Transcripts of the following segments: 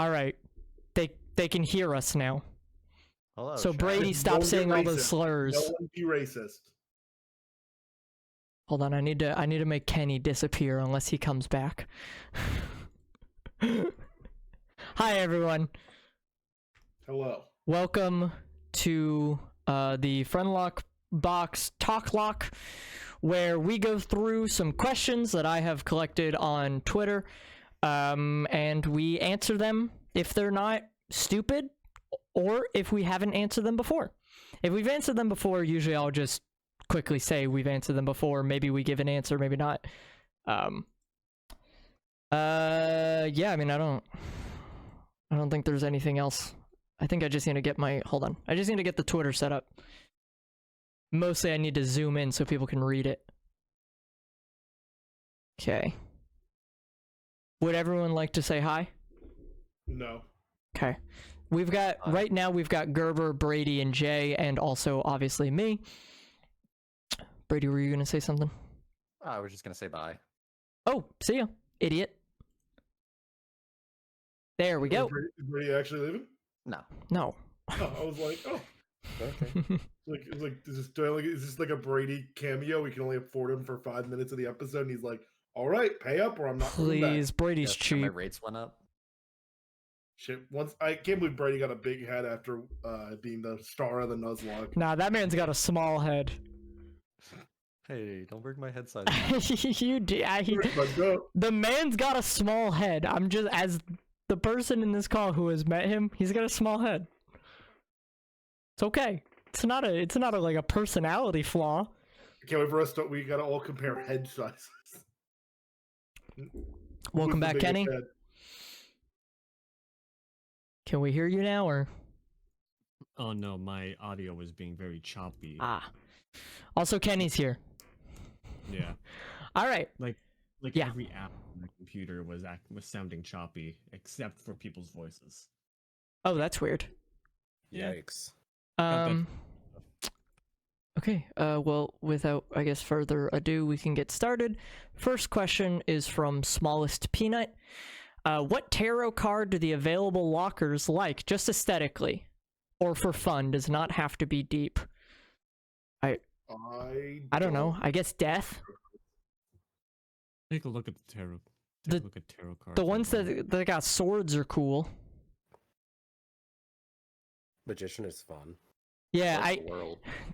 All right. They can hear us now. Hello. So chat. Brady, Just stop don't get saying all those racist. slurs. No one be racist. Hold on, I need to make Kenny disappear unless he comes back. Hi everyone. Hello. Welcome to the Friendlocke Box Talk Lock, where we go through some questions that I have collected on Twitter, and we answer them if they're not stupid, or if we haven't answered them before. If we've answered them before, usually I'll just quickly say we've answered them before. Maybe we give an answer, maybe not. Yeah, I mean, I don't think there's anything else. I think I just need to get hold on. I just need to get the Twitter set up. Mostly I need to zoom in so people can read it. Okay. Would everyone like to say hi? No. Okay. Right now we've got Gerber, Brady, and Jay, and also obviously me. Brady, were you gonna say something? I was just gonna say bye. Oh, see ya, idiot. There we go. Is Brady actually leaving? No. Oh, I was like, oh. Okay. Is this like a Brady cameo? We can only afford him for 5 minutes of the episode, and he's like, all right, pay up or I'm not coming back. Please, Brady's My cheap. rates went up. Shit, I can't believe Brady got a big head after being the star of the Nuzlocke. Nah, that man's got a small head. Hey, don't break my head size. You do. The man's got a small head. I'm just, as the person in this call who has met him, he's got a small head. It's okay. It's not like a personality flaw. Can't wait for us to. We gotta all compare head sizes. Welcome back, Kenny. Head? Can we hear you now, or? Oh no, my audio was being very choppy. Ah. Also, Kenny's here. Yeah. All right. Like yeah. Every app on the computer was sounding choppy, except for people's voices. Oh, that's weird. Yikes. Okay. Well, without, I guess, further ado, we can get started. First question is from Smallest Peanut. What tarot card do the available lockers like, just aesthetically, or for fun? Does not have to be deep. I don't know. I guess death. Take a look at the tarot. Take a look at tarot cards. The ones that got swords are cool. Magician is fun. Yeah,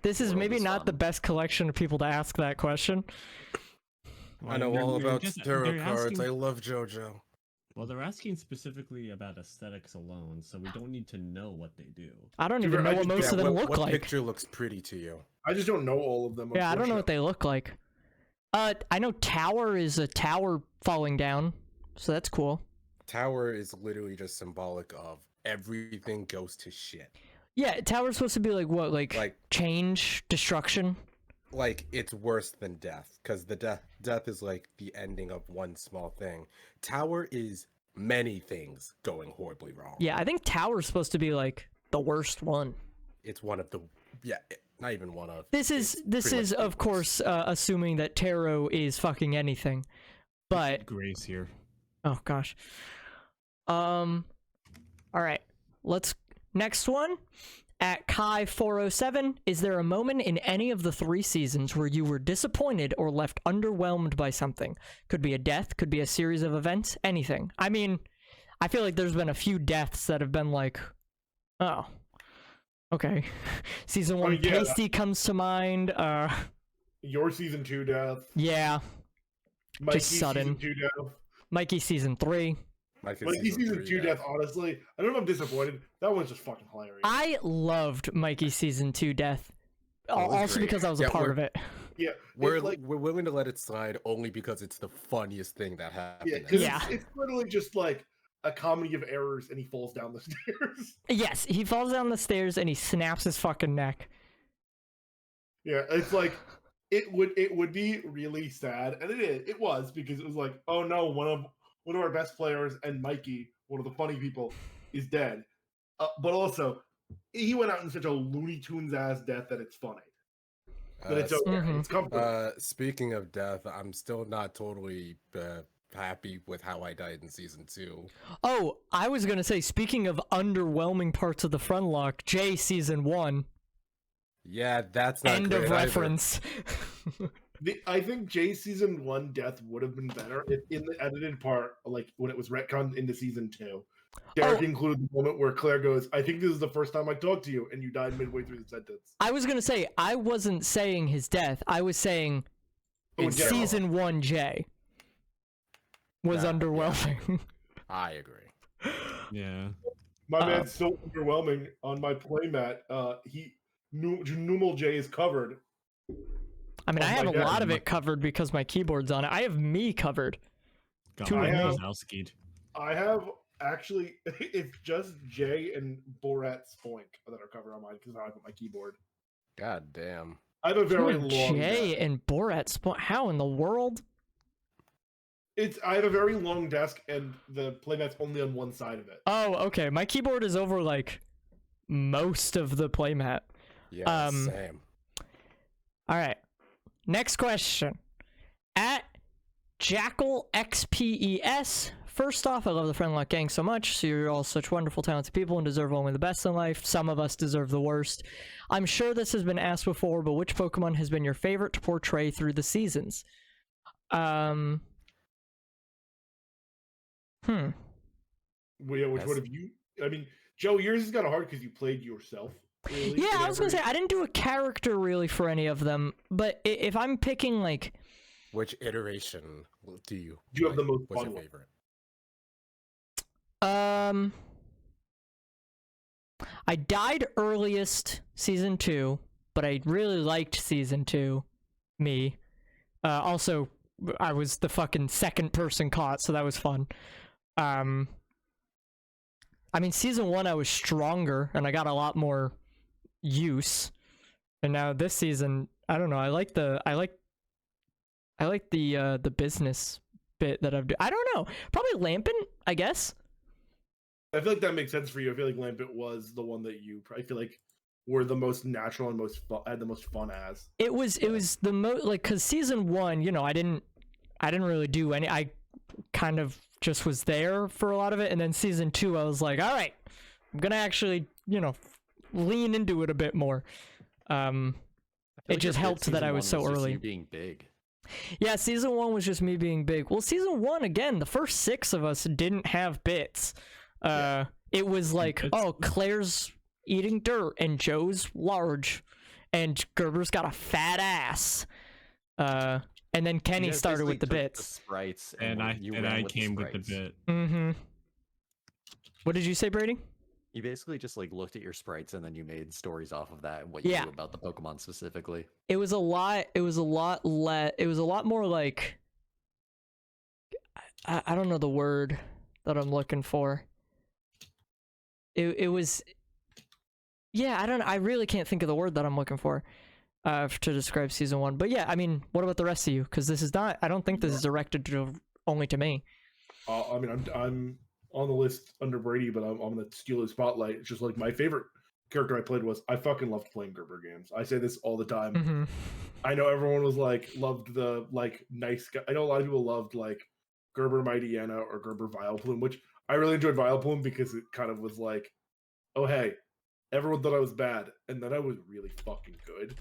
this is maybe not fun. the best collection of people to ask that question. Well, I know all about tarot cards. I love JoJo. Well, they're asking specifically about aesthetics alone, so we don't need to know what they do. I don't even know what most of them look like. What picture looks pretty to you? I just don't know all of them. Yeah, I don't know what they look like. I know tower is a tower falling down, so that's cool. Tower is literally just symbolic of everything goes to shit. Yeah, tower's supposed to be like what? Like change, destruction? Like, it's worse than death, because the death is like the ending of one small thing. Tower is many things going horribly wrong. Yeah, I think tower's supposed to be like the worst one. It's one of the not even one of. This is of course assuming that tarot is fucking anything, but Grace here. Oh gosh. All right. Next one. At Kai407, is there a moment in any of the 3 seasons where you were disappointed or left underwhelmed by something? Could be a death, could be a series of events, anything. I mean, I feel like there's been a few deaths that have been like, oh, okay. Season 1 Tasty comes to mind. Your season 2 death. Yeah. Mikey just sudden. Season 2 death. Mikey season 3. Mikey season 2 death, honestly, I don't know if I'm disappointed. That one's just fucking hilarious. I loved Mikey season 2 death. Also great. because I was a part of it. Yeah, we're willing to let it slide only because it's the funniest thing that happened. Yeah, it's literally just like a comedy of errors, and he falls down the stairs. Yes, he falls down the stairs and he snaps his fucking neck. Yeah, it's like it would be really sad, and it was because it was like, oh no, one of our best players and Mikey, one of the funny people, is dead. But also, he went out in such a Looney Tunes ass death that it's funny. But it's okay. It's comforting. Speaking of death, I'm still not totally happy with how I died in season 2. Oh, I was gonna say, speaking of underwhelming parts of the Friendlocke, Jay season 1. Yeah, that's not End great of either. reference. I think Jay's season 1 death would have been better if in the edited part, like when it was retconned into season 2. Derek included the moment where Claire goes, "I think this is the first time I talked to you," and you died midway through the sentence. I was gonna say, I wasn't saying his death. I was saying Oh, Jay. season 1 Jay was That- underwhelming. I agree. Yeah. My man's so underwhelming on my playmat. Numal J is covered. I mean, Oh I have my a God. lot of it covered because my keyboard's on it. I have me covered. Got Two my of me. Wazowski'd. I have actually, it's just Jay and Borat Spoink that are covered on mine because I have my keyboard. God damn. I have a very long Jay desk. and Borat how in the world? I have a very long desk and the playmat's only on one side of it. Oh, okay. My keyboard is over like most of the playmat. Yeah, same. All right. Next question. At Jackal XPES. First off, I love the Friendlocke gang so much. So you're all such wonderful, talented people and deserve only the best in life. Some of us deserve the worst. I'm sure this has been asked before, but which Pokemon has been your favorite to portray through the seasons? Well, yeah, which one of you? I mean, Joe, yours is kind of hard because you played yourself. Really, Yeah, I was gonna say I didn't do a character really for any of them, but if I'm picking like, Which iteration do you have the most What's fun your one? favorite? I died earliest season 2, but I really liked season 2. Me. Also, I was the fucking second person caught, so that was fun. I mean, season 1 I was stronger and I got a lot more use, and now this season I don't know. I like the business bit that I've done. I don't know. Probably Lampin, I guess. I feel like that makes sense for you. I feel like Lampet was the one that you I feel like were the most natural and had the most fun as. It was the most like, cause season 1, you know, I didn't really do any. I kind of just was there for a lot of it, and then season 2, I was like, all right, I'm gonna actually, you know, lean into it a bit more. It just helped that I was so early. You being big. Yeah, season 1 was just me being big. Well, season 1 again, the first 6 of us didn't have bits. It was like, oh, Claire's eating dirt and Joe's large and Gerber's got a fat ass. And then Kenny started with the bits. The sprites And I came with the bit. Mm-hmm. What did you say, Brady? You basically just like looked at your sprites and then you made stories off of that and what you knew about the Pokemon specifically. It was a lot more like, I don't know the word that I'm looking for. It was, yeah, I really can't think of the word that I'm looking for to describe season 1. But yeah, I mean, what about the rest of you? Because this is not, I don't think this is directed only to me. I mean, I'm on the list under Brady, but I'm gonna steal his spotlight. It's just like my favorite character I played was I fucking loved playing Gerber games. I say this all the time. Mm-hmm. I know everyone was like loved the like nice guy. I know a lot of people loved like Gerber Mightyena or Gerber Vileplume, which I really enjoyed Vileplume because it kind of was like, oh hey, everyone thought I was bad, and then I was really fucking good.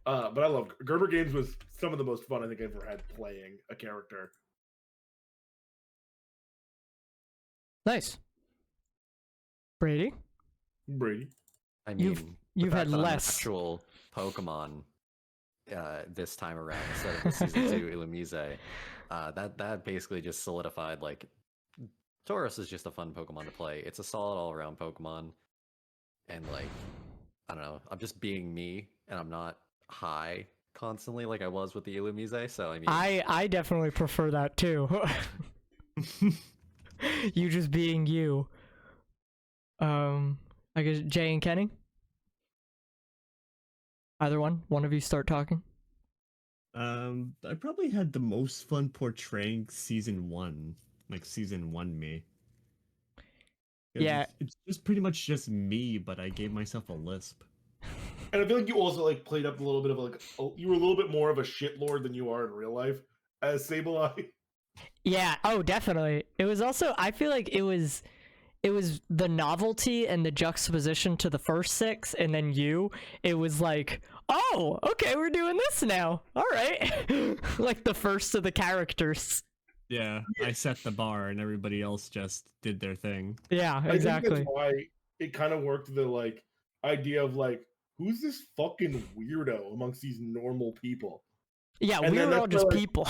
But I love Gerber games was some of the most fun I think I ever had playing a character. Nice. Brady? I mean, You've the had fact that I'm an less. actual Pokemon this time around instead of the season 2 Illumise. That basically just solidified like Tauros is just a fun Pokemon to play. It's a solid all around Pokemon, and like I don't know, I'm just being me, and I'm not high constantly like I was with the Illumise. So I mean, I definitely prefer that too. You just being you. I guess Jay and Kenny? Either one of you start talking. I probably had the most fun portraying season 1, like season 1 me. 'Cause Yeah. it's just pretty much just me, but I gave myself a lisp. And I feel like you also like played up a little bit of like you were a little bit more of a shitlord than you are in real life as Sableye. Yeah, oh, definitely. It was also, I feel like it was the novelty and the juxtaposition to the first 6, and then it was like, oh, okay, we're doing this now. All right. Like the first of the characters. Yeah, I set the bar and everybody else just did their thing. Yeah, I think exactly. that's why it kind of worked, the like idea of like, who's this fucking weirdo amongst these normal people? Yeah, And we then were all that's just why, like, people.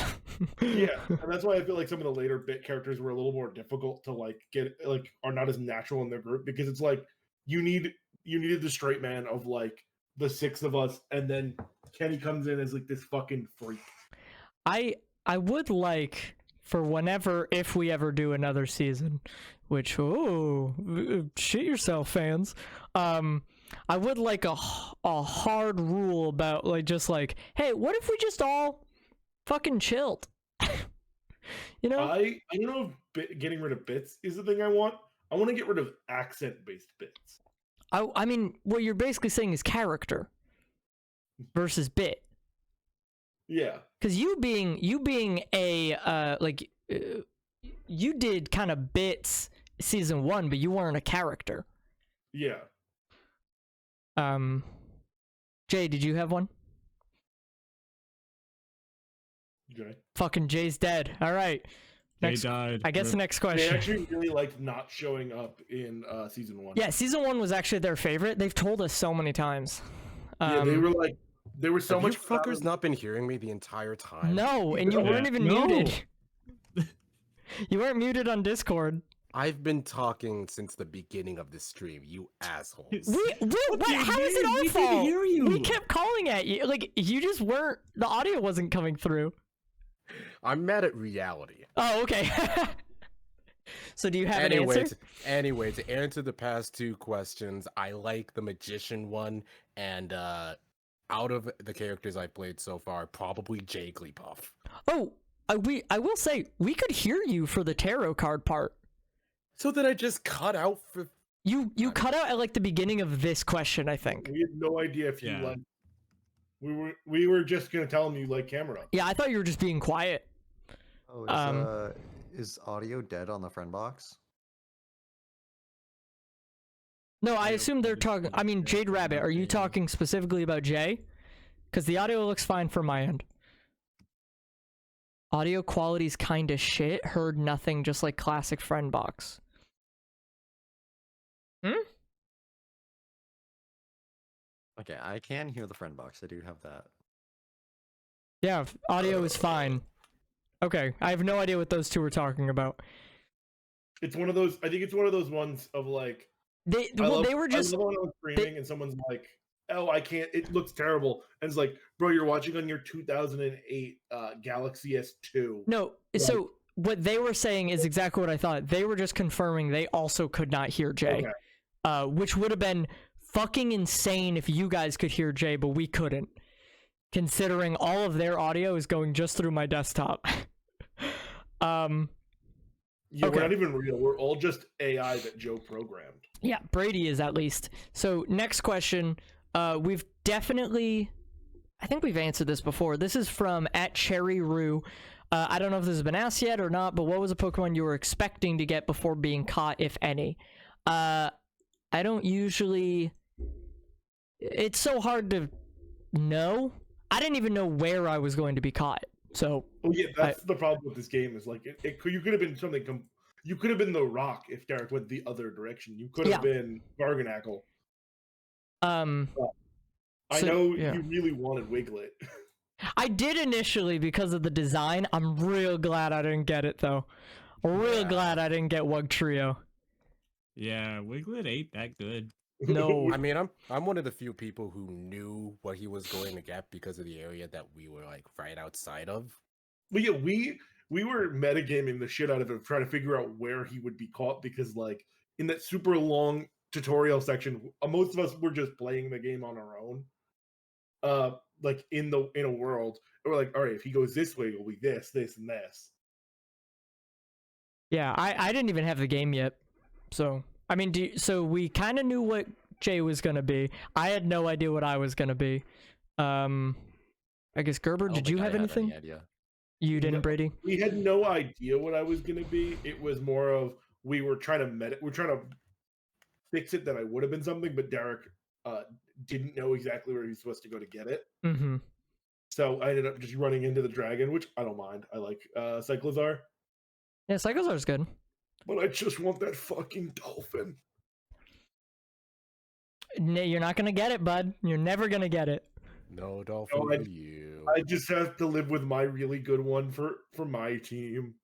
Yeah, and that's why I feel like some of the later bit characters were a little more difficult to like get, like are not as natural in their group, because it's like you needed the straight man of like the 6 of us, and then Kenny comes in as like this fucking freak. I would like, for whenever, if we ever do another season, which, oh, shit yourself, fans. I would like a hard rule about like, just like, hey, what if we just all fucking chilled? You know? I don't know if getting rid of bits is the thing I want. I want to get rid of accent-based bits. I mean, what you're basically saying is character versus bit. Yeah. Because you being a you did kind of bits season 1, but you weren't a character. Yeah. Jay, did you have one? Okay. Fucking Jay's dead. All right. They died. I guess the next They question. actually really liked not showing up in season 1. Yeah, season 1 was actually their favorite. They've told us so many times. Yeah, they were so Have much you fuckers not been hearing me the entire time? No, and you No. weren't even No. muted. You weren't muted on Discord. I've been talking since the beginning of this stream, you assholes. What? How is it We our didn't fault? hear you. We kept calling at you. Like, you just weren't, the audio wasn't coming through. I'm mad at reality. Oh, okay. So do you have an answer? Anyway, to answer the past 2 questions, I like the magician one, and out of the characters I played so far, probably Jigglypuff. Oh, I will say, we could hear you for the tarot card part. So that I just cut out for... You cut out at like the beginning of this question, I think. We had no idea if you Yeah. like. We were just gonna tell him you like camera. Yeah, I thought you were just being quiet. Oh, is audio dead on the Friendbox? No, I assume they're talking, I mean, Jade Rabbit, are you talking specifically about Jay? Because the audio looks fine from my end. Audio quality's kinda shit. Heard nothing, just like classic Friendbox. Okay, I can hear the Friendbox. I do have that. Yeah, audio is fine. Okay, I have no idea what those two were talking about. It's one of those. I think it's one of those ones of like. They I love were just when I was streaming and someone's like, "Oh, I can't. It looks terrible." And it's like, "Bro, you're watching on your 2008 Galaxy S2." no. So what they were saying is exactly what I thought. They were just confirming they also could not hear Jay, which would have been fucking insane if you guys could hear Jay, but we couldn't, considering all of their audio is going just through my desktop. Yeah, Okay. we're not even real. We're all just AI that Joe programmed. Yeah, Brady is at least. So next question. We've definitely, I think we've answered this before. This is from @CherryRoo. I don't know if this has been asked yet or not, but what was a Pokemon you were expecting to get before being caught, if any? I don't usually. It's so hard to know. I didn't even know where I was going to be caught. So. Oh yeah, that's the problem with this game. Is like you could have been something. You could have been the Rock if Derek went the other direction. You could have been Garganackle. I know you really wanted Wiglet. I did initially because of the design. I'm real glad I didn't get it though. Real glad I didn't get Wug Trio. Yeah, Wiglet ain't that good. No. I mean, I'm one of the few people who knew what he was going to get because of the area that we were like right outside of. But yeah, we were metagaming the shit out of him, trying to figure out where he would be caught, because like in that super long tutorial section, most of us were just playing the game on our own. Like in a world, and we're like, all right, if he goes this way, it'll be this, this, and this. Yeah, I didn't even have the game yet. So, I mean, so we kind of knew what Jay was going to be. I had no idea what I was going to be. I guess, Gerber, I don't did you think I have had anything? Any idea. You didn't, No. Brady? We had no idea what I was gonna be. It was more of we were trying to we're trying to fix it that I would have been something, but Derek didn't know exactly where he was supposed to go to get it. Mm-hmm. So I ended up just running into the dragon, which I don't mind. I like Cyclozar, Yeah, Cyclozar's good. but I just want that fucking dolphin. You're not gonna get it, bud. You're never gonna get it. No dolphin No, for you. I just have to live with my really good one for my team.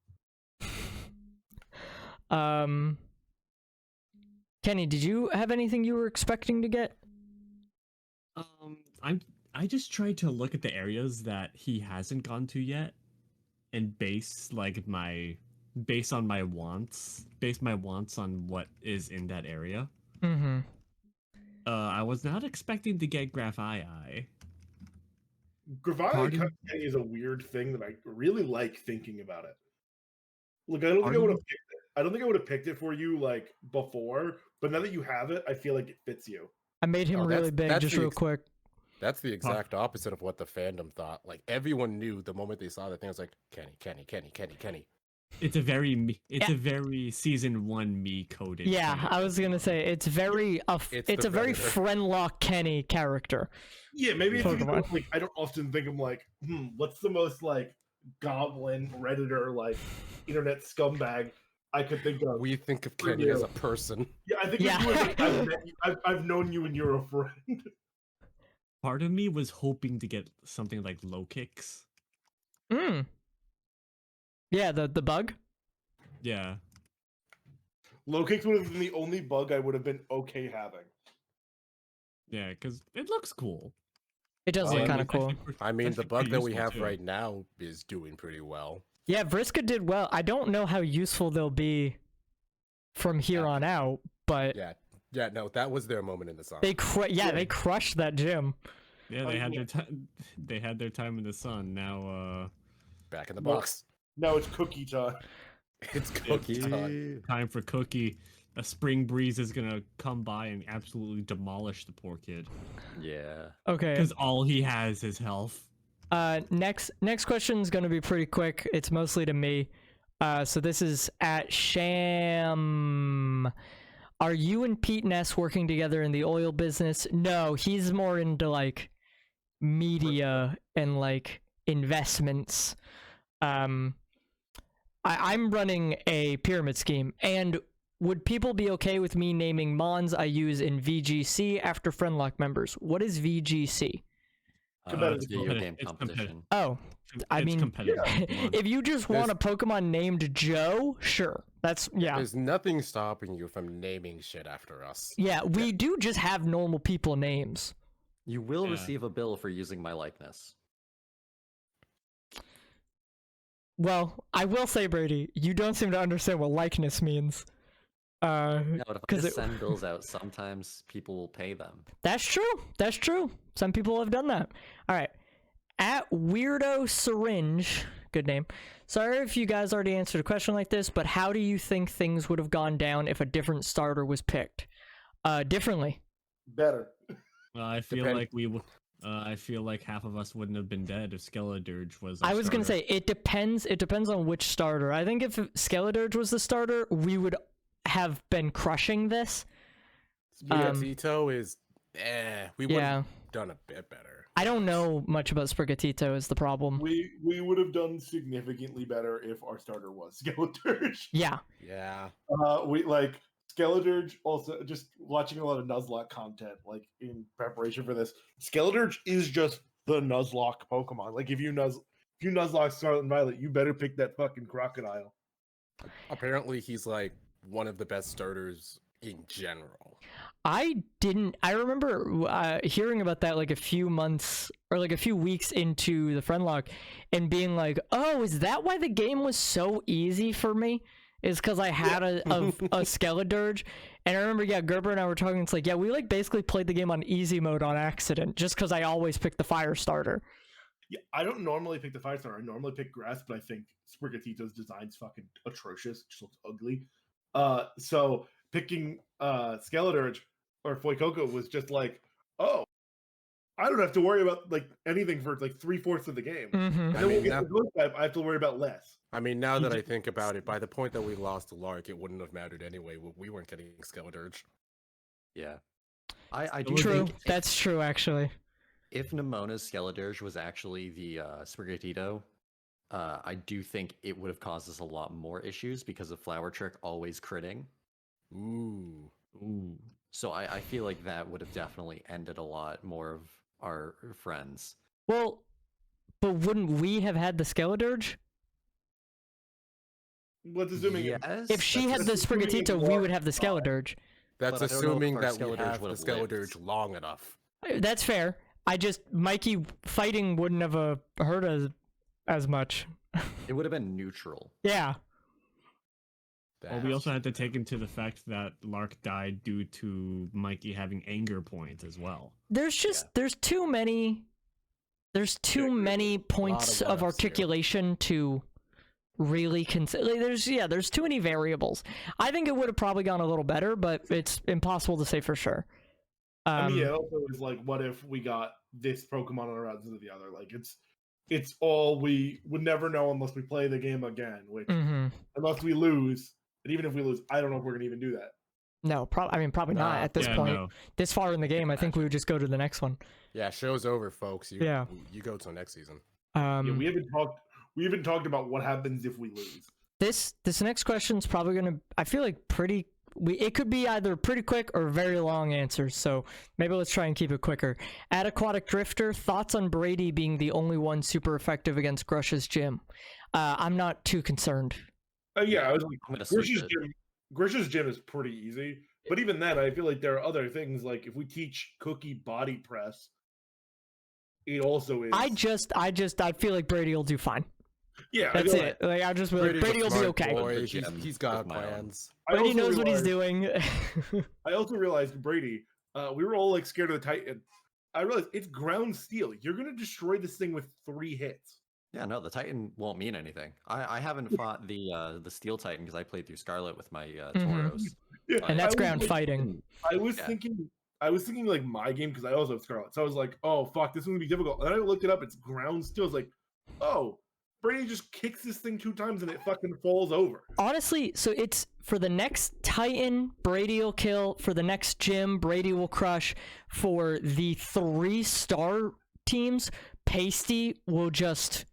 Kenny, did you have anything you were expecting to get? I just tried to look at the areas that he hasn't gone to yet, and base my wants on what is in that area. Mm-hmm. I was not expecting to get Grafii. Gravani Pardon? is a weird thing that I really like thinking about it. Look, I don't think I Pardon? would have picked it. I don't think I would have picked it for you like before, but now that you have it, I feel like it fits you. I made him Oh, really big, that's just the real quick. That's the exact opposite of what the fandom thought. Like everyone knew the moment they saw the thing. I was like, Kenny. It's a very Yeah. a very season 1 me coded. Yeah, kind of I was gonna Pokemon. say it's very It's it's the a very Predator. Friendlocke Kenny character. Yeah, maybe it's because, Pokemon. like I don't often think I'm like, what's the most like goblin redditor like internet scumbag I could think of. We think of For Kenny you. as a person. Yeah, I think Yeah. if you were like, I've known you and you're a friend. Part of me was hoping to get something like low kicks. Yeah, the bug. Yeah. Low kicks would have been the only bug I would have been okay having. Yeah, because it looks cool. It does Oh, look I kind of It's cool. actually I mean, it's the actually bug pretty that we useful, have too. right now is doing pretty well. Yeah, Vriska did well. I don't know how useful they'll be from here Yeah. on out, but Yeah, no, that was their moment in the sun. they crushed that gym. Yeah, Oh, they had yeah. their time. They had their time in the sun. Now, Back in the No. box. Now it's cookie time. It's cookie time. time for Cookie. A spring breeze is gonna come by and absolutely demolish the poor kid Yeah. Okay. because all he has is health. Next question is gonna be pretty quick. It's mostly to me. So this is at Sham. Are you and Pete Ness working together in the oil business? No, he's more into like media and like investments. I'm running a pyramid scheme, and would people be okay with me naming Mons I use in VGC after Friendlocke members? What is VGC? Competitive Video Pokemon. game It's competition. Oh, I It's mean, competitive. Pokemon. if you just want a Pokemon named Joe, sure. That's, yeah. There's nothing stopping you from naming shit after us. Yeah, we do just have normal people names. You will Yeah. receive a bill for using my likeness. Well, I will say, Brady, you don't seem to understand what likeness means. No, but if I 'cause just it- send bills out, sometimes people will pay them. That's true. That's true. Some people have done that. All right. At Weirdo Syringe, good name. Sorry if you guys already answered a question like this, but how do you think things would have gone down if a different starter was picked? Differently. Better. I feel Depend- like I feel like half of us wouldn't have been dead if Skeledirge was. I was gonna say it depends. It depends on which starter. I think if Skeledirge was the starter, we would have been crushing this. Sprigatito is, we would Yeah. have done a bit better. I don't know much about Sprigatito is the problem. We would have done significantly better if our starter was Skeledirge. Yeah. Yeah. We like Skeledirge. Also, just watching a lot of Nuzlocke content, like in preparation for this. Skeledirge is just the Nuzlocke Pokemon. Like if you Nuzlocke Scarlet and Violet, you better pick that fucking crocodile. Apparently, he's like one of the best starters in general. I remember hearing about that like a few months or like a few weeks into the Friendlocke and being like, oh, is that why the game was so easy for me? Is because I had a Skeledirge. And I remember, Gerber and I were talking, it's like, we like basically played the game on easy mode on accident just because I always picked the fire starter. Yeah, I don't normally pick the fire starter. I normally pick grass, but I think Sprigatito's design's fucking atrocious. It just looks ugly. So picking Skeledirge or Fuecoco was just like, oh, I don't have to worry about like anything for like 3/4 of the game. Mm-hmm. And I then mean, we'll get now, the ghost type. I have to worry about less. I mean, now that I think about it, by the point that we lost Lark, it wouldn't have mattered anyway. We weren't getting Skeledirge. Yeah. I do True. think That's true, actually. if Nemona's Skeledirge was actually the Sprigatito, I do think it would have caused us a lot more issues because of Flower Trick always critting. Ooh. So I feel like that would have definitely ended a lot more of our friends. Well, but wouldn't we have had the Skeledirge? What's assuming Yes. If she had the that's assuming Sprigatito, we would have the Skeledirge. That's But I don't know if assuming our that we Skeledirge have the would have lived. Skeledirge long enough. That's fair. Mikey fighting wouldn't have hurt as much. It would have been neutral. Yeah. Well, we also had to take into the fact that Lark died due to Mikey having anger points as well. There's too many points of of what-ifs here. articulation to really consider. Like, there's too many variables. I think it would have probably gone a little better, but it's impossible to say for sure. I mean, yeah, it also is like, what if we got this Pokemon on instead of the other? Like, it's all we would never know unless we play the game again. Which, mhm. unless we lose, and even if we lose, I don't know if we're gonna even do that. No, probably not Nah, at this Yeah, point. no. This far in the game, I think we would just go to the next one. Yeah, show's over, folks. Yeah. You go till next season. Yeah, we haven't talked about what happens if we lose. This next question's probably gonna. I feel like it could be either pretty quick or very long answers. So maybe let's try and keep it quicker. At Aquatic Drifter, thoughts on Brady being the only one super effective against Grush's gym? I'm not too concerned. Yeah, I was like, I'm gonna sleep Grish's gym is pretty easy, but even then, I feel like there are other things. Like if we teach Cookie body press, it also is. I feel like Brady will do fine. Yeah, I That's feel it. Like I just feel like Brady's a Brady will be smart okay. boy. Good gym He's got with my own. plans. I Brady also knows what he's realized- doing. I also realized Brady. We were all like scared of the Titan. I realized it's ground steel. You're gonna destroy this thing with 3 hits. Yeah, no, the Titan won't mean anything. I haven't fought the Steel Titan because I played through Scarlet with my Tauros. Yeah, And that's I was, ground like, fighting. I was Yeah. thinking like my game because I also have Scarlet. So I was like, oh fuck, this is gonna be difficult. And then I looked it up. It's ground steel. I was like, oh, Brady just kicks this thing 2 times and it fucking falls over. Honestly, so it's for the next Titan, Brady will kill. For the next gym, Brady will crush. For the 3-star teams, Pasty will just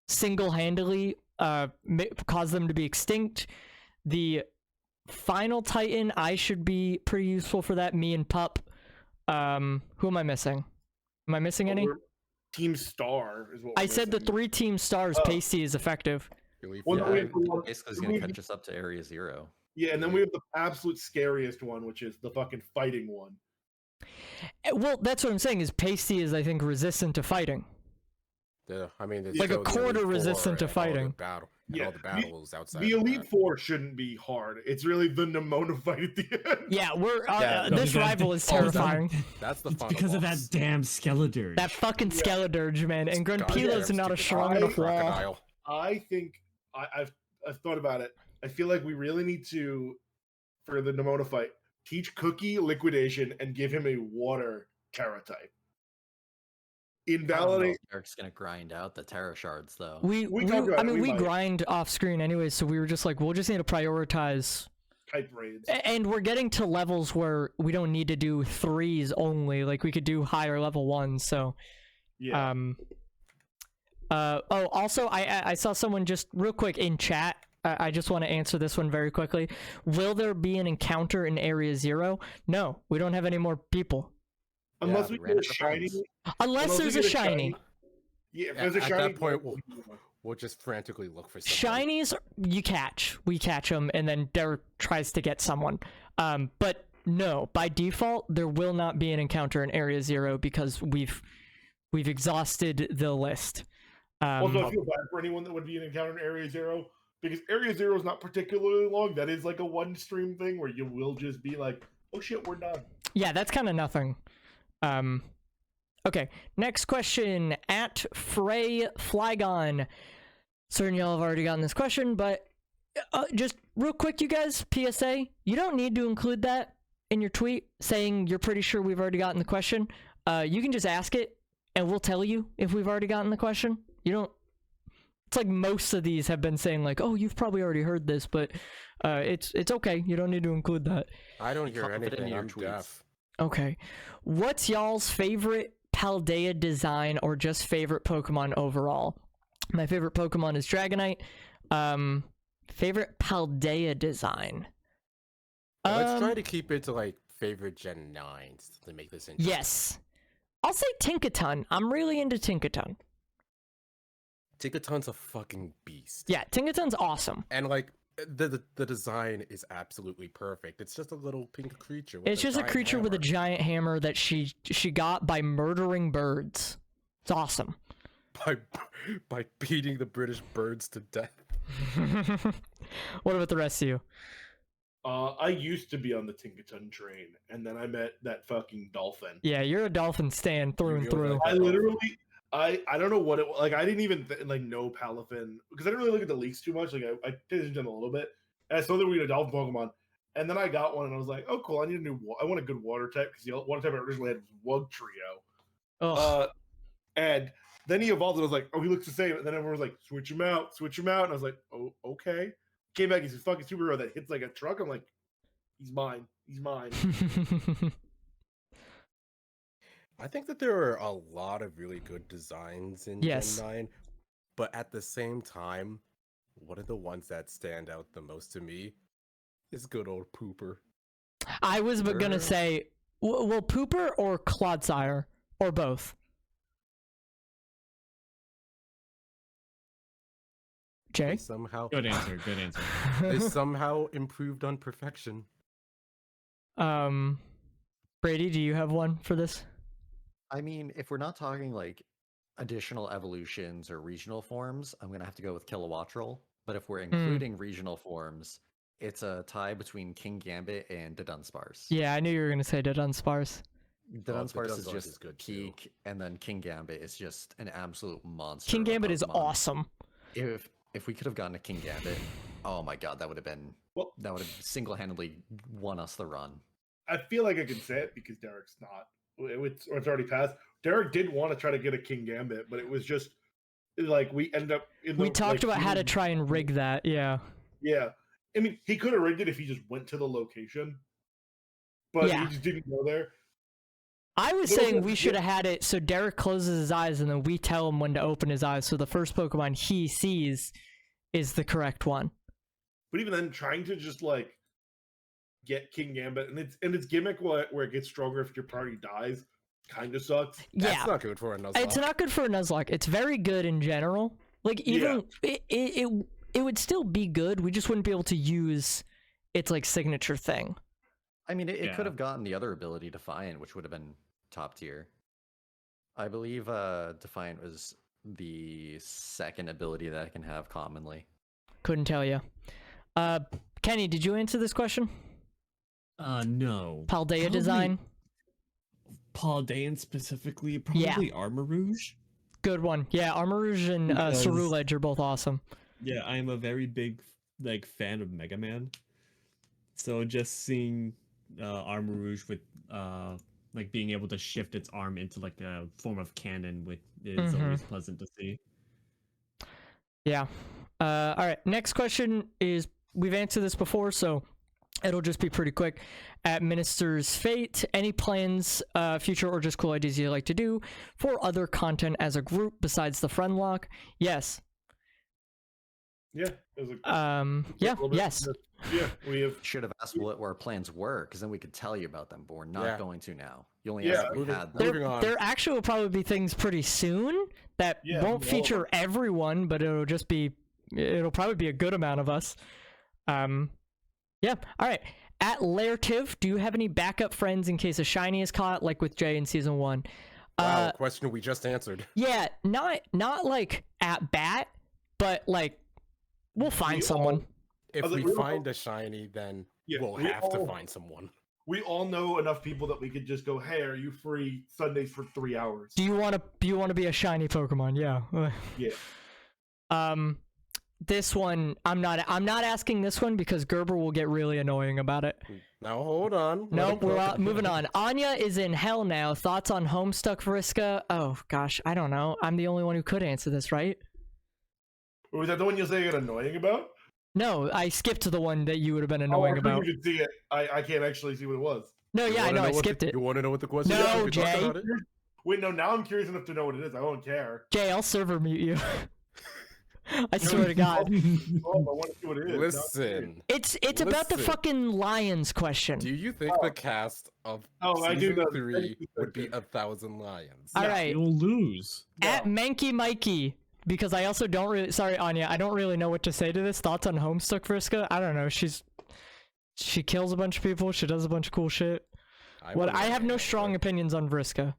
single-handedly cause them to be extinct. The final Titan, I should be pretty useful for that. Me and Pup. Who am I missing? Am I missing any? Team Star is what I we're said the missing. 3 team stars, Oh. Pasty is effective. Well, Yeah, no, wait, basically, it's gonna catch us up to Area 0. Yeah, and then we have the absolute scariest one, which is the fucking fighting one. Well, that's what I'm saying. Is Pasty is I think resistant to fighting. Yeah, I mean, Like a still the quarter Elite resistant to Four and all the fighting. Battle, and Yeah, all the battles outside. The of Elite that. Four shouldn't be hard. It's really the Nemona fight at the end. Yeah, we're Yeah, this that- rival is Oh, that- terrifying. That's the It's final because of that boss. damn Skeledirge. That fucking Yeah. Skeledirge, man, and Grunpila's Goddamn not a stupid strong enough wall. crocodile. I think I've thought about it. I feel like we really need to, for the Nemona fight, teach Cookie liquidation and give him a water Terra type. Invalidate. Eric's gonna grind out the Terra shards though. We talked about I it, mean, we we might. grind off screen anyway, so we were just like, we'll just need to prioritize. Type raids. And we're getting to levels where we don't need to do 3s only. Like we could do higher level 1s. So, Yeah. Oh, also, I saw someone just real quick in chat. I just want to answer this one very quickly. Will there be an encounter in Area 0? No, we don't have any more people. Unless we we ran get a out of shiny. funds. Unless we there's a get shiny. Yeah, if At- there's a at shiny. that point, we'll just frantically look for someone. Shinies, you catch. We catch them, and then Derek tries to get someone. But no, by default, there will not be an encounter in Area 0 because we've exhausted the list. Also, I feel bad for anyone that would be an encounter in Area 0 because Area 0 is not particularly long. That is like a 1 stream thing where you will just be like, oh shit, we're done. Yeah, that's kind of nothing. Okay, next question at Frey Flygon. Certain y'all have already gotten this question, but just real quick, you guys, PSA, you don't need to include that in your tweet saying you're pretty sure we've already gotten the question. you can just ask it, and we'll tell you if we've already gotten the question. You don't. It's like most of these have been saying like, "Oh, you've probably already heard this," but it's okay. You don't need to include that. I don't hear Confident in anything. your I'm tweets. deaf. Okay. What's y'all's favorite Paldea design or just favorite Pokemon overall? My favorite Pokemon is Dragonite. Favorite Paldea design. Yeah, let's try to keep it to like favorite Gen 9s to make this interesting. Yes. I'll say Tinkaton. I'm really into Tinkaton. Tinkaton's a fucking beast. Yeah, Tinkaton's awesome. And like the design is absolutely perfect. It's just a little pink creature. With It's just a giant creature with a hammer. giant hammer that she got by murdering birds. It's awesome. by beating the British birds to death. What about the rest of you? I used to be on the Tinkaton train, and then I met that fucking dolphin. Yeah, you're a dolphin stan through and You're through. like- I literally, I don't know what it was. Like, I didn't even like know Palafin because I didn't really look at the leaks too much. Like, I paid attention to them a little bit, and I saw that we had a dolphin Pokemon, and then I got one, and I was like, oh cool, I need a new. I want a good water type because the water type I originally had was Wugtrio. Ugh. And then he evolved, and I was like, oh, he looks the same. And then everyone was like, switch him out. And I was like, oh, okay. Came back, he's a fucking superhero that hits like a truck. I'm like, he's mine. I think that there are a lot of really good designs in Yes. Gen 9, but at the same time, one of the ones that stand out the most to me is good old Pooper. I was gonna Sure. say, well, Pooper or Clodsire, or both. Jay? They somehow Good answer. Good answer. they somehow improved on perfection. Brady, do you have one for this? I mean, if we're not talking like additional evolutions or regional forms, I'm gonna have to go with Kilowattrel. But if we're including regional forms, it's a tie between King Gambit and the Dunsparce. Yeah, I knew you were gonna say Dunsparce. The Oh, the Dunsparce is Dunsparce just is good too. peak, and then King Gambit is just an absolute monster. King of a Gambit is Pokemon. awesome. If we could have gotten a King Gambit, oh my god, that would have single-handedly won us the run. I feel like I can say it because Derek's not. It's already passed. Derek did want to try to get a King Gambit, but it was just like we ended up. We talked about how to try and rig that. Yeah. Yeah, I mean, he could have rigged it if he just went to the location, but Yeah. he just didn't go there. I was But saying also- we should have had it so Derek closes his eyes and then we tell him when to open his eyes. So the first Pokemon he sees is the correct one. But even then, trying to just like get King Gambit and its gimmick where it gets stronger if your party dies kind of sucks. That's Yeah. not good for a Nuzlocke. It's not good for a Nuzlocke. It's very good in general. Like even it would still be good. We just wouldn't be able to use its like signature thing. I mean, it Yeah. could have gotten the other ability, Defiant, which would have been top tier. I believe Defiant was the second ability that it can have commonly. Couldn't tell you. Kenny, did you answer this question? No. Paldea Probably design. Paldean specifically, Yeah. probably Armor Rouge. Good one. Yeah, Armarouge and Because- Ceruledge are both awesome. Yeah, I am a very big fan of Mega Man. So just seeing Armor Rouge with like being able to shift its arm into like a form of cannon is always pleasant to see. Yeah. All right. Next question is we've answered this before, so it'll just be pretty quick. At Minister's Fate, any plans, future or just cool ideas you'd like to do for other content as a group besides the Friendlocke? Yes. Yeah, it was like Yeah. little bit- Yes. Yeah, we have. Should have asked what our plans were, because then we could tell you about them, but we're not Yeah. going to now. You only Yeah, asked if we moving- had them. moving on. There actually will probably be things pretty soon that Yeah, won't all of feature everyone, but it'll probably be a good amount of us. Yeah. All right. At Lairtiv, do you have any backup friends in case a shiny is caught, like with Jay in season 1? Wow, question we just answered. Yeah, not like at bat, but like we'll find someone. If I was we like, we find a shiny, then Yeah, we'll we have to all- find someone. We all know enough people that we could just go, "Hey, are you free Sundays for 3 hours?" Do you want to be a shiny Pokemon? Yeah. Yeah. this one, I'm not asking this one because Gerber will get really annoying about it. Now hold on. Nope, we're moving on. Anya is in hell now. Thoughts on Homestuck Vriska? Oh gosh, I don't know. I'm the only one who could answer this, right? Or was that the one you say you get annoying about? No, I skipped to the one that you would have been annoying I about. You could see it. I can't actually see what it was. No, yeah, I know, I skipped it. You want to know what the question is? No, We can talk Jay. about it. Wait, no. Now I'm curious enough to know what it is. I won't care. Jay, I'll server mute you. I swear to God. Oh, I want to see what it is. Listen. It's about the Listen. fucking lions question. Do you think the cast of I do season know. 3 would be 1,000 lions? All No. right, You'll lose. at Manky Mikey, because I also don't really. Sorry, Anya, I don't really know what to say to this. Thoughts on Homestuck Vriska? I don't know. She kills a bunch of people. She does a bunch of cool shit. I have no strong opinions on Vriska.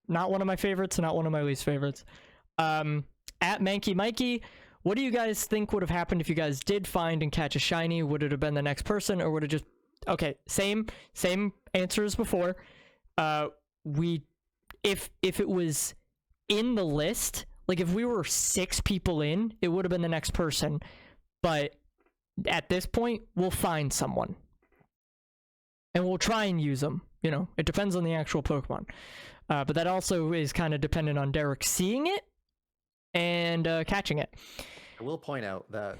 Not one of my favorites. Not one of my least favorites. At Manky Mikey, what do you guys think would have happened if you guys did find and catch a shiny? Would it have been the next person, or would it just... Okay, same answer as before. If it was in the list, like if we were 6 people in, it would have been the next person. But at this point, we'll find someone. And we'll try and use them. You know, it depends on the actual Pokemon. But that also is kind of dependent on Derek seeing it and catching it. I will point out that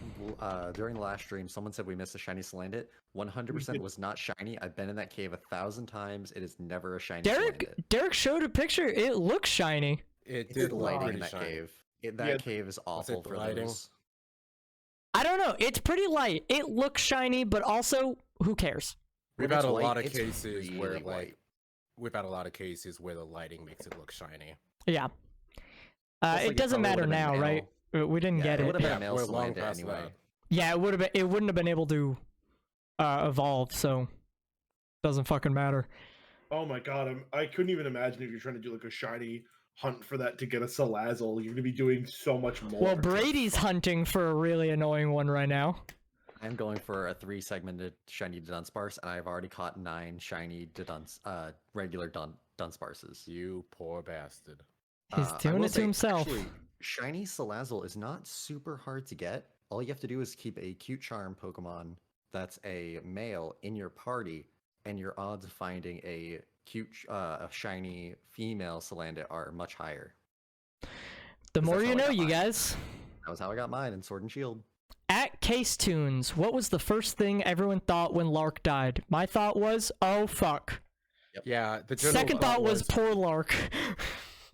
during the last stream, someone said we missed a shiny Salandit. 100% was not shiny. I've been in that cave 1,000 times. It is never a shiny Salandit. Derek showed a picture. It looks shiny. It It's did the look lighting pretty in that shiny. cave. Yeah. That cave is awful the for lighting? those. I don't know. It's pretty light. It looks shiny, but also, who cares? We've When had it's a white, lot of it's cases where really like white. we've had a lot of cases where the lighting makes it look shiny. Yeah. Plus, like, It doesn't probably matter would've been now, male. right? We didn't Yeah, get it it. would have been Yeah, a male we're long Salandit past anyway. that. Yeah, it would have been. It wouldn't have been able to evolve. So doesn't fucking matter. Oh my god, I couldn't even imagine if you're trying to do like a shiny hunt for that to get a Salazzle. You're gonna be doing so much more. Well, Brady's hunting for a really annoying one right now. I'm going for a 3-segmented shiny Dunsparce, and I've already caught 9 shiny regular Dunsparces. You poor bastard. He's I doing will it to say, himself. Actually, shiny Salazzle is not super hard to get. All you have to do is keep a cute charm Pokemon that's a male in your party, and your odds of finding a cute, a shiny female Salandit are much higher. The more that's you how I know, got you mine. guys. That was how I got mine in Sword and Shield. At Case Tunes, what was the first thing everyone thought when Lark died? My thought was, oh fuck. Yeah, the general Second thought was poor Lark.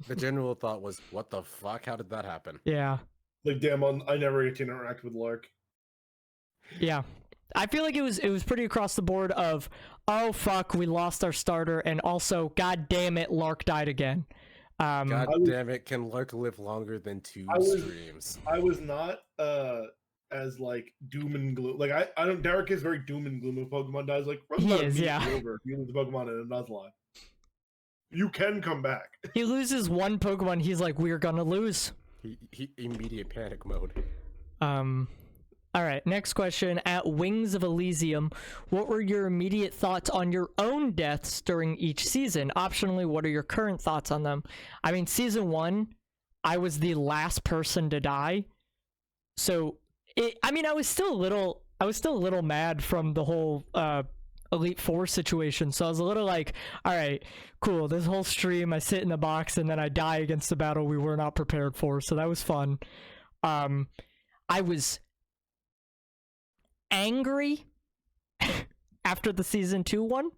the general thought was, what the fuck? How did that happen? Yeah. like, damn, I never get to interact with Lark. Yeah. I feel like it was pretty across the board of, oh fuck, we lost our starter, and also, god damn it, Lark died again. God was- damn it, can Lurk live longer than 2 I was- streams? I was not as like doom and gloom. Like I don't. Derek is very doom and gloom. If Pokemon dies, like He not is, yeah. immediately over. You lose the Pokemon in a Nuzlocke. You can come back. He loses one Pokemon, he's like, we're gonna lose. He immediate panic mode. Alright, next question. At Wings of Elysium, what were your immediate thoughts on your own deaths during each season? Optionally, what are your current thoughts on them? I mean, season 1, I was the last person to die. So, I was still a little mad from the whole, Elite Four situation, so I was a little like, alright, cool, this whole stream, I sit in the box, and then I die against a battle we were not prepared for, so that was fun. I was angry after the season 2 one,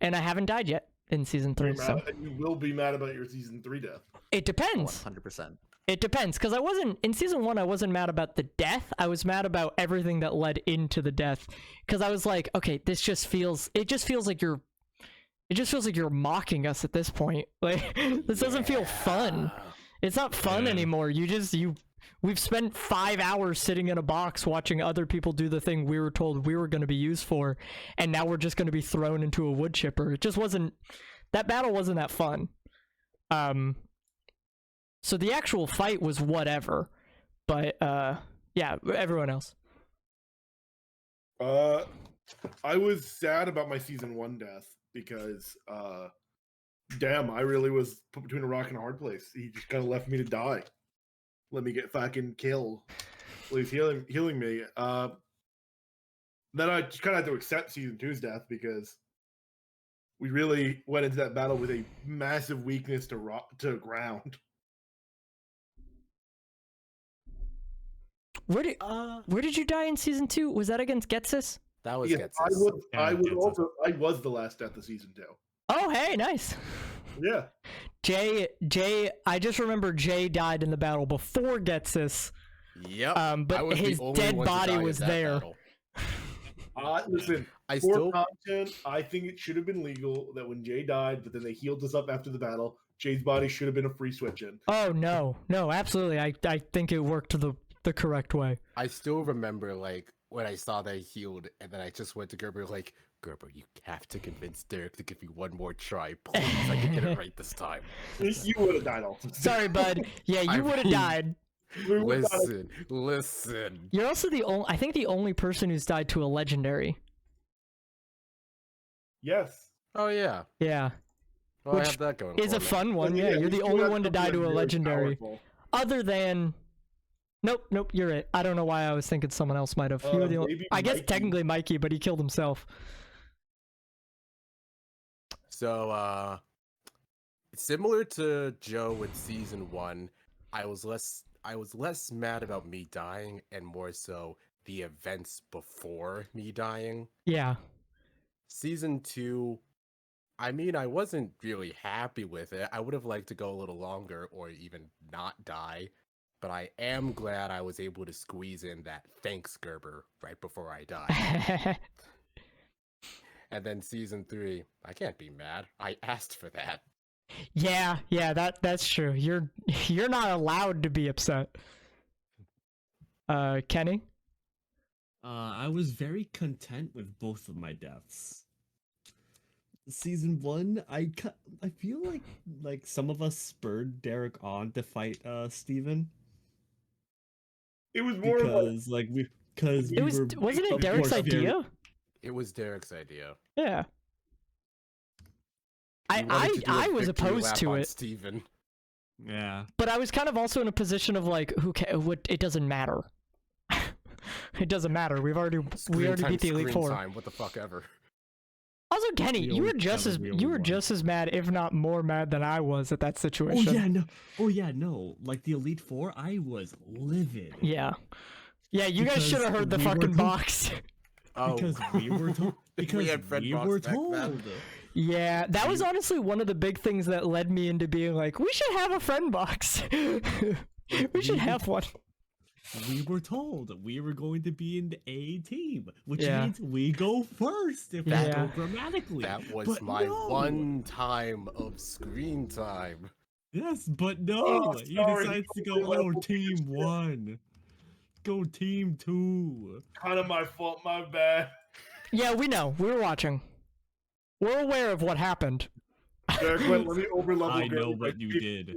and I haven't died yet in season 3, You're so mad, and you will be mad about your season 3 death. it depends. 100%. It depends, because in season 1, I wasn't mad about the death, I was mad about everything that led into the death, because I was like, okay, it just feels like you're mocking us at this point. Like, this doesn't feel fun. It's not fun anymore. We've spent 5 hours sitting in a box watching other people do the thing we were told we were going to be used for, and now we're just going to be thrown into a wood chipper. It just wasn't, that battle wasn't that fun. So the actual fight was whatever, but yeah, everyone else. I was sad about my season 1 death because damn, I really was put between a rock and a hard place. He just kind of left me to die. Let me get fucking killed. least healing me. Then I just kind of had to accept season 2's death because we really went into that battle with a massive weakness to ground. Where did you die in season 2? Was that against Getsis? That was Yeah, Getsis. I Getsis. was the last death of season 2. Oh, hey, nice. Yeah. Jay, I just remember Jay died in the battle before Getsis. Yep. But I was his the only dead one to body die in was that there. battle. Listen, I for still content, I think it should have been legal that when Jay died, but then they healed us up after the battle, Jay's body should have been a free switch in. Oh no, absolutely. I think it worked the correct way. I still remember like when I saw that he healed, and then I just went to Gerber like, Gerber, you have to convince Derek to give me one more try, please. I can get it right this time. You would have died also. Sorry, bud. Yeah, you would have mean- died. Listen. You're also the only person who's died to a legendary. Yes. Oh yeah. Yeah. Well, I Which have that going. Is for a me. fun one. Yeah, you're the only one to die to a legendary. Other than Nope, you're it. I don't know why I was thinking someone else might have. You were the only... maybe I guess Mikey. technically Mikey, but he killed himself. So, similar to Joe with season 1, I was less mad about me dying and more so the events before me dying. Yeah. Season 2, I mean, I wasn't really happy with it. I would have liked to go a little longer or even not die, but I am glad I was able to squeeze in that thanks Gerber right before I died. And then season 3, I can't be mad. I asked for that. Yeah, that's true. You're not allowed to be upset. Kenny? I was very content with both of my deaths. Season 1, I feel like some of us spurred Derek on to fight Steven. It was more of Because Wasn't it of Derek's course, idea? It was Derek's idea. Yeah. He wanted to do a I was victory opposed lap to on it, Steven. Yeah. but I was kind of also in a position of like, it doesn't matter. It doesn't matter. We already beat the Elite Four. Time, what the fuck ever. Also, Kenny, We you were only just as counted, we only won. just as mad, if not more mad, than I was at that situation. Oh yeah, no. Like the Elite Four, I was livid. Yeah. You guys Because should have heard the we were fucking told- box. Oh, Because we were told. Because we had Fred we Box were back then. told. Yeah, that was honestly one of the big things that led me into being like, we should have a friend box. We should have one. We were told we were going to be in the A team, which Yeah. means we go first if Yeah. we go grammatically. that was But my no. one time of screen time. Yes, but no. Oh, He sorry, decides to totally go, oh, level team 1. Go team 2. kind of my fault, my bad. Yeah, we know. We were watching. We're aware of what happened. Derek went, let me overlevel. I know Gerber what by you 50. did.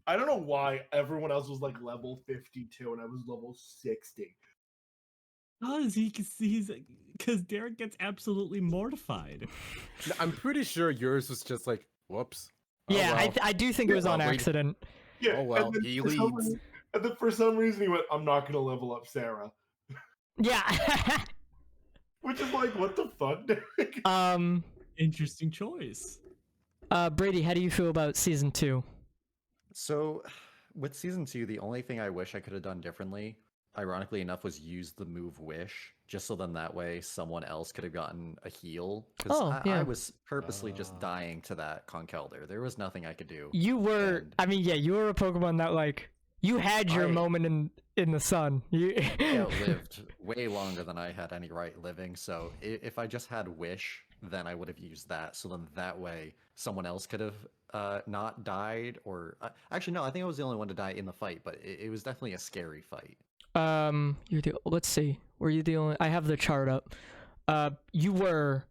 I don't know why everyone else was like level 52 and I was level 60. Because Derek gets absolutely mortified. No, I'm pretty sure yours was just like, whoops. Oh, Yeah, well. I do think it was on Wait. accident. Yeah. Oh, well, and then he for some leads. reason- And then for some reason he went, I'm not going to level up Sarah. Yeah. Which is like, what the fuck, Derek? Interesting choice. Brady, how do you feel about season 2? So, with season 2, the only thing I wish I could have done differently, ironically enough, was use the move Wish, just so then that way someone else could have gotten a heal. Because Oh, yeah. I was purposely just dying to that Conkeldurr. There was nothing I could do. You were, And- I mean, yeah, you were a Pokemon that like, you had your I- moment in the sun. You I outlived way longer than I had any right living, so if I just had Wish, then I would have used that, so then that way someone else could have not died, or... actually, no, I think I was the only one to die in the fight, but it was definitely a scary fight. let's see. Were you the only? I have the chart up. You were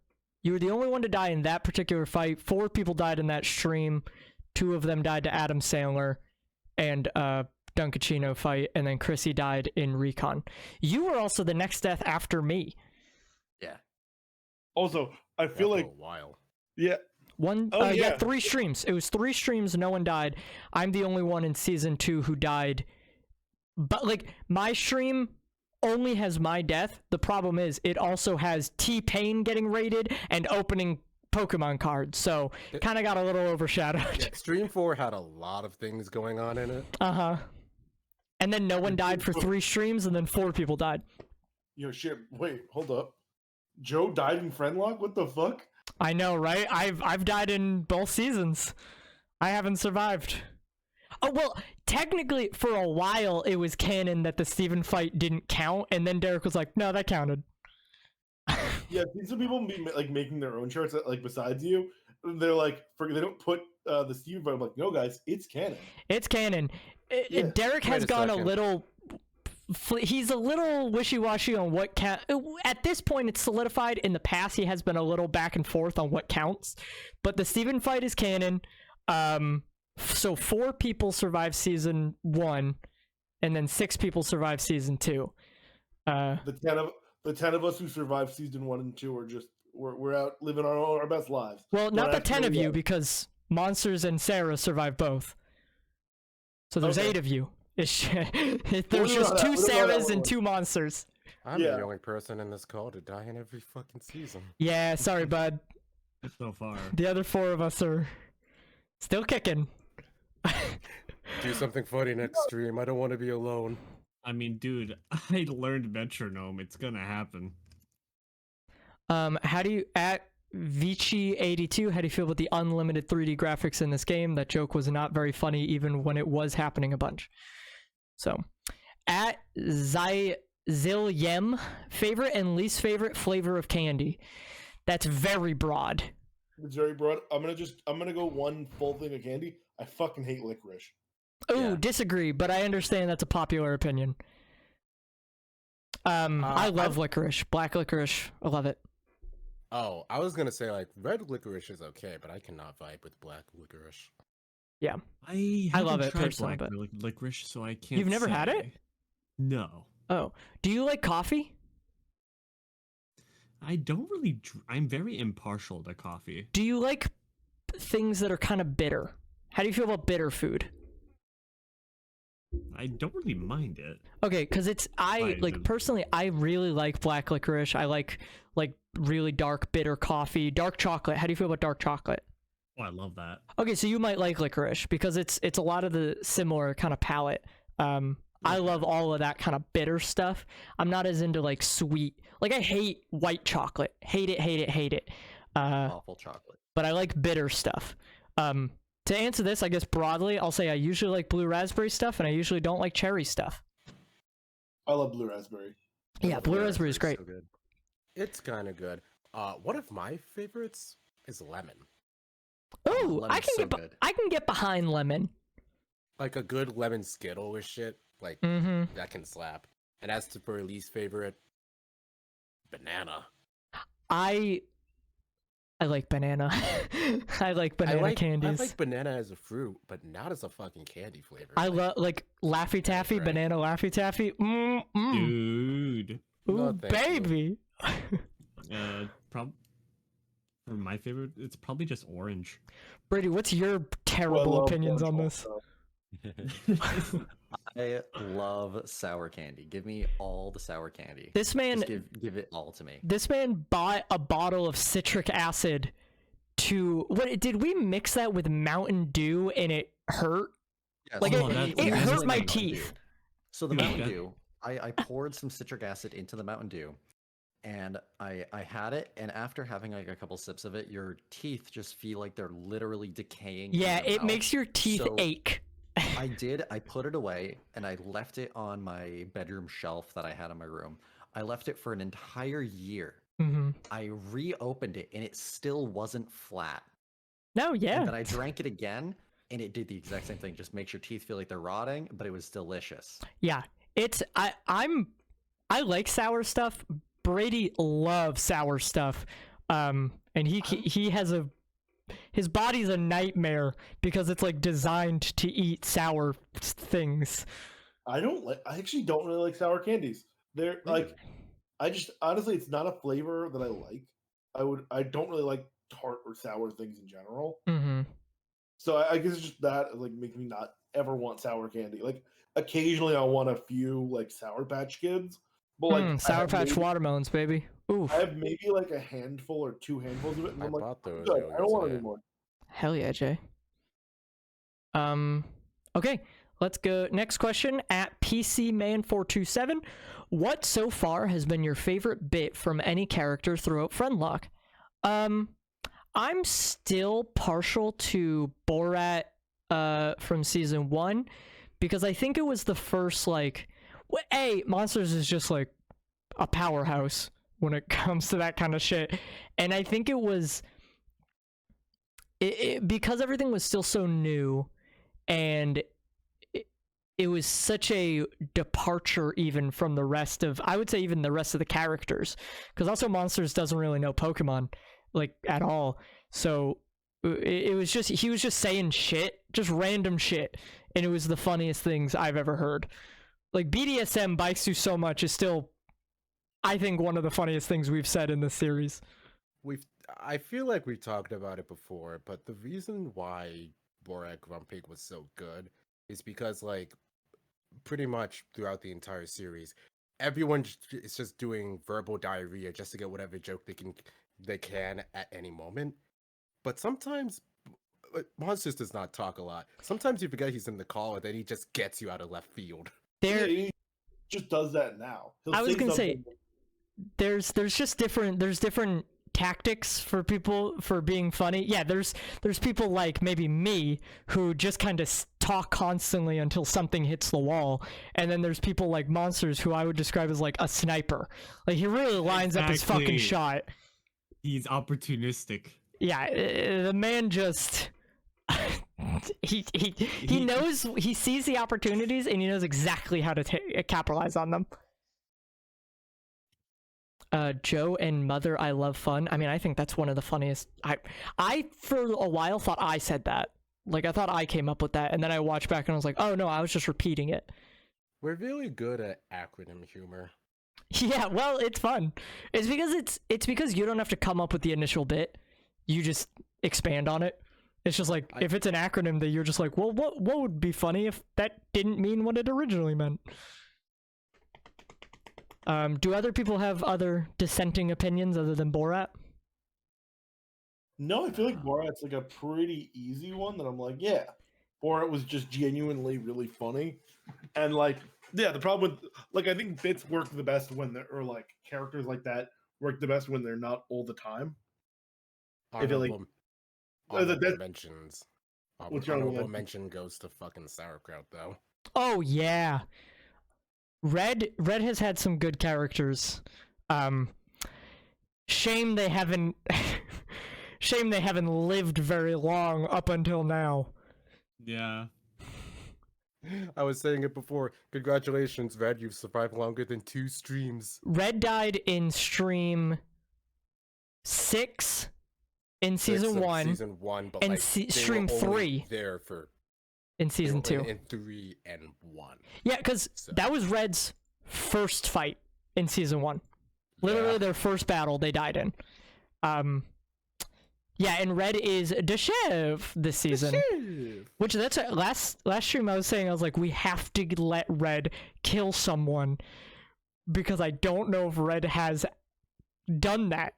the only one to die in that particular fight. 4 people died in that stream. 2 of them died to Adam Sandler and Dunkachino fight, and then Chrissy died in Recon. You were also the next death after me. Yeah. Also, I feel For like, a while. yeah, One, Oh, yeah, yeah. 3 streams. It was 3 streams. No one died. I'm the only one in season 2 who died. But like my stream, only has my death. The problem is it also has T-Pain getting raided and opening Pokemon cards, so kind of got a little overshadowed. Yeah, Stream 4 had a lot of things going on in it. Uh-huh. And then no one died for 3 streams, and then 4 people died. Yo, shit. Wait, hold up. Joe died in Friendlocke? What the fuck? I know, right? I've died in both seasons. I haven't survived. Oh, well, technically, for a while, it was canon that the Steven fight didn't count, and then Derek was like, no, that counted. Yeah, some people be like making their own charts like besides you. They're like, they don't put the Steven fight. I'm like, no, guys, it's canon. It's canon. Yeah. Derek Wait has a gone a second. little... He's a little wishy-washy on what count. At this point, it's solidified. In the past, he has been a little back and forth on what counts. But the Steven fight is canon. So 4 people survive season 1, and then 6 people survive season 2. The 10 of us who survived season 1 and 2 are just we're out living our best lives. Well, not We're the 10 of actually you, because Monsters and Sarah survive both. So there's Okay. 8 of you. There's We just don't know 2 that. We don't know that Sarahs one. and 2 Monsters. I'm Yeah. the only person in this call to die in every fucking season. Yeah, sorry, bud. So far. The other 4 of us are still kicking. Do something funny next stream. I don't want to be alone. I mean, dude, I learned metronome. It's gonna happen. How do you at Vici82? How do you feel about the unlimited 3D graphics in this game? That joke was not very funny, even when it was happening a bunch. So, at Zilyem, favorite and least favorite flavor of candy. That's very broad. It's very broad. I'm gonna go one full thing of candy. I fucking hate licorice. Ooh, Yeah. disagree, but I understand that's a popular opinion. I love licorice, black licorice. I love it. Oh, I was gonna say like red licorice is okay, but I cannot vibe with black licorice. I love haven't it tried personally, black but- licorice, so I can't. You've never had it? say. No, Oh, do you like coffee? I don't really. I'm very impartial to coffee. Do you like things that are kind of bitter? How do you feel about bitter food? I don't really mind it. Okay, because I Right, like then. personally, I really like black licorice. I like really dark bitter coffee, dark chocolate. How do you feel about dark chocolate? Oh, I love that. Okay, so you might like licorice because it's a lot of the similar kind of palate. I love all of that kind of bitter stuff. I'm not as into like sweet. Like I hate white chocolate. Hate it, hate it, hate it. Awful chocolate. But I like bitter stuff. To answer this, I guess broadly, I'll say I usually like blue raspberry stuff and I usually don't like cherry stuff. I love blue raspberry. Yeah, blue raspberry is great. So good. It's kind of good. One of my favorites is lemon. Ooh, I lemon's can so get good. I can get behind lemon. Like a good lemon Skittle or shit. Like Mm-hmm. that can slap. And as to for least favorite, banana. I like banana. I like banana candies. I like banana as a fruit, but not as a fucking candy flavor. I love like Laffy Taffy, right. banana Laffy Taffy. Dude. Ooh, No, thank you. baby. For my favorite, it's probably just orange. Brady, what's your Well, I terrible love opinions on orange this? also. I love sour candy. Give me all the sour candy. This man, Just give it all to me. this man bought a bottle of citric acid to what? Did we mix that with Mountain Dew and it hurt? Yeah, Like, so it basically hurt my Mountain Dew. teeth. So the Yeah. Mountain Dew, I poured some citric acid into the Mountain Dew, and I had it. And after having like a couple sips of it, your teeth just feel like they're literally decaying. in Yeah, your it mouth. makes your teeth So- ache. I put it away and I left it on my bedroom shelf that I had in my room. I left it for an entire year. Mm-hmm. I reopened it and it still wasn't flat. No, yeah. And then I drank it again and it did the exact same thing. Just makes your teeth feel like they're rotting, but it was delicious. Yeah, it's I like sour stuff. Brady loves sour stuff. And he has his body's a nightmare because it's like designed to eat sour things. I actually don't really like sour candies. They're like, I just honestly, it's not a flavor that I like. I don't really like tart or sour things in general. Mm-hmm. So I guess it's just that like makes me not ever want sour candy. Like occasionally I'll want a few like Sour Patch Kids, But like I Sour have Patch maybe- watermelons, baby. Oof. I have maybe like a handful or 2 handfuls of it, and I I'm like, bought I'm those good. the I don't want other any day. more. Hell yeah, Jay. Okay, let's go. Next question at PCMan427. What so far has been your favorite bit from any character throughout Friendlocke? I'm still partial to Borat from season 1 because I think it was the first like Monsters is just like a powerhouse when it comes to that kind of shit. And I think it was because everything was still so new and it was such a departure even from the rest of, I would say even the rest of the characters, because also Monsters doesn't really know Pokemon like at all, so it was just, he was just saying shit, just random shit, and it was the funniest things I've ever heard. Like BDSM bikes you so much is still, I think, one of the funniest things we've said in this series. I feel like we talked about it before, but the reason why Borat Grumpig was so good is because, like, pretty much throughout the entire series, everyone is just doing verbal diarrhea just to get whatever joke they can at any moment. But sometimes Monsters does not talk a lot. Sometimes you forget he's in the call, and then he just gets you out of left field. Yeah, he just does that now. I was gonna say, there's just different tactics for people for being funny. Yeah, there's people like maybe me who just kind of talk constantly until something hits the wall, and then there's people like Monsters who I would describe as like a sniper. Like he really lines up his fucking Exactly. shot. He's opportunistic. Yeah, the man just he knows, he sees the opportunities and he knows exactly how to capitalize on them. Joe and Mother, I love fun. I mean, I think that's one of the funniest. I for a while thought I said that. Like I thought I came up with that, and then I watched back and I was like, oh no, I was just repeating it. We're really good at acronym humor. Yeah, well, it's fun. It's because you don't have to come up with the initial bit. You just expand on it. It's just like if it's an acronym that you're just like, well, what would be funny if that didn't mean what it originally meant? Do other people have other dissenting opinions other than Borat? No, I feel like Borat's like a pretty easy one that I'm like, yeah. Borat was just genuinely really funny. And like, yeah, the problem with, like, I think bits work the best when they're, or like characters like that work the best when they're not all the time. I feel like Honorable mentions. What's your honorable Honorable mention goes to fucking sauerkraut though. Oh yeah. Red has had some good characters. Shame they haven't lived very long up until now. Yeah. I was saying it before. Congratulations, Red. You've survived longer than 2 streams. Red died in stream 6 in season 1. Season 1, but and like, stream they were only 3 there for in season 2. in 3 and 1. Yeah, because that was Red's first fight in season 1. Literally their first battle they died in. Yeah, and Red is Deshev this season. Which that's last stream I was saying, I was like, we have to let Red kill someone because I don't know if Red has done that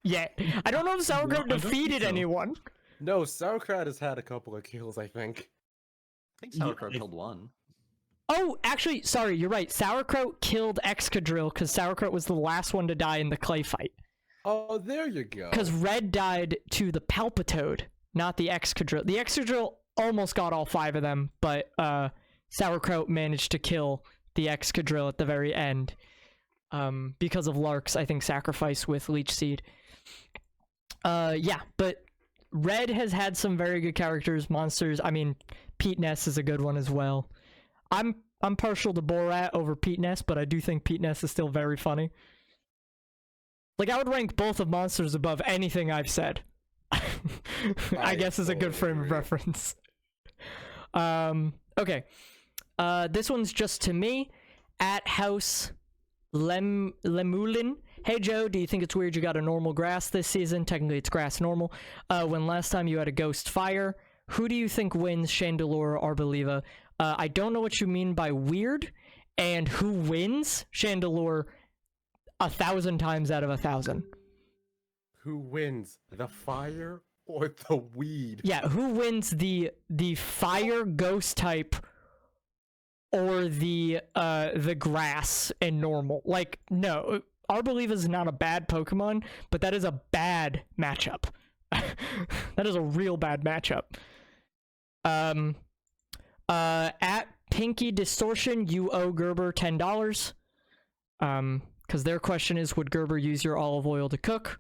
yet. I don't know if Sauerkraut defeated anyone. No, Sauerkraut has had a couple of kills, I think. I think Sauerkraut killed one. Oh, actually, sorry, you're right. Sauerkraut killed Excadrill because Sauerkraut was the last one to die in the clay fight. Oh, there you go. Because Red died to the Palpitoad, not the Excadrill. The Excadrill almost got all 5 of them, but Sauerkraut managed to kill the Excadrill at the very end because of Lark's, I think, sacrifice with Leech Seed. Yeah, but Red has had some very good characters. Monsters, I mean, Pete Ness is a good one as well. I'm partial to Borat over Pete Ness, but I do think Pete Ness is still very funny. Like, I would rank both of Monsters above anything I've said. I guess is a good frame of reference. Okay. This one's just to me. At House Lemoulin. Hey Joe, do you think it's weird you got a normal grass this season? Technically it's grass normal. When last time you had a ghost fire. Who do you think wins, Chandelure or Believa? I don't know what you mean by weird, and who wins? Chandelure 1,000 times out of 1,000. Who wins, the fire or the weed? Yeah, who wins the fire ghost type or the grass and normal? Like, no, Arboliva is not a bad Pokemon, but that is a bad matchup. That is a real bad matchup. At Pinky Distortion, you owe Gerber $10. Because their question is, would Gerber use your olive oil to cook?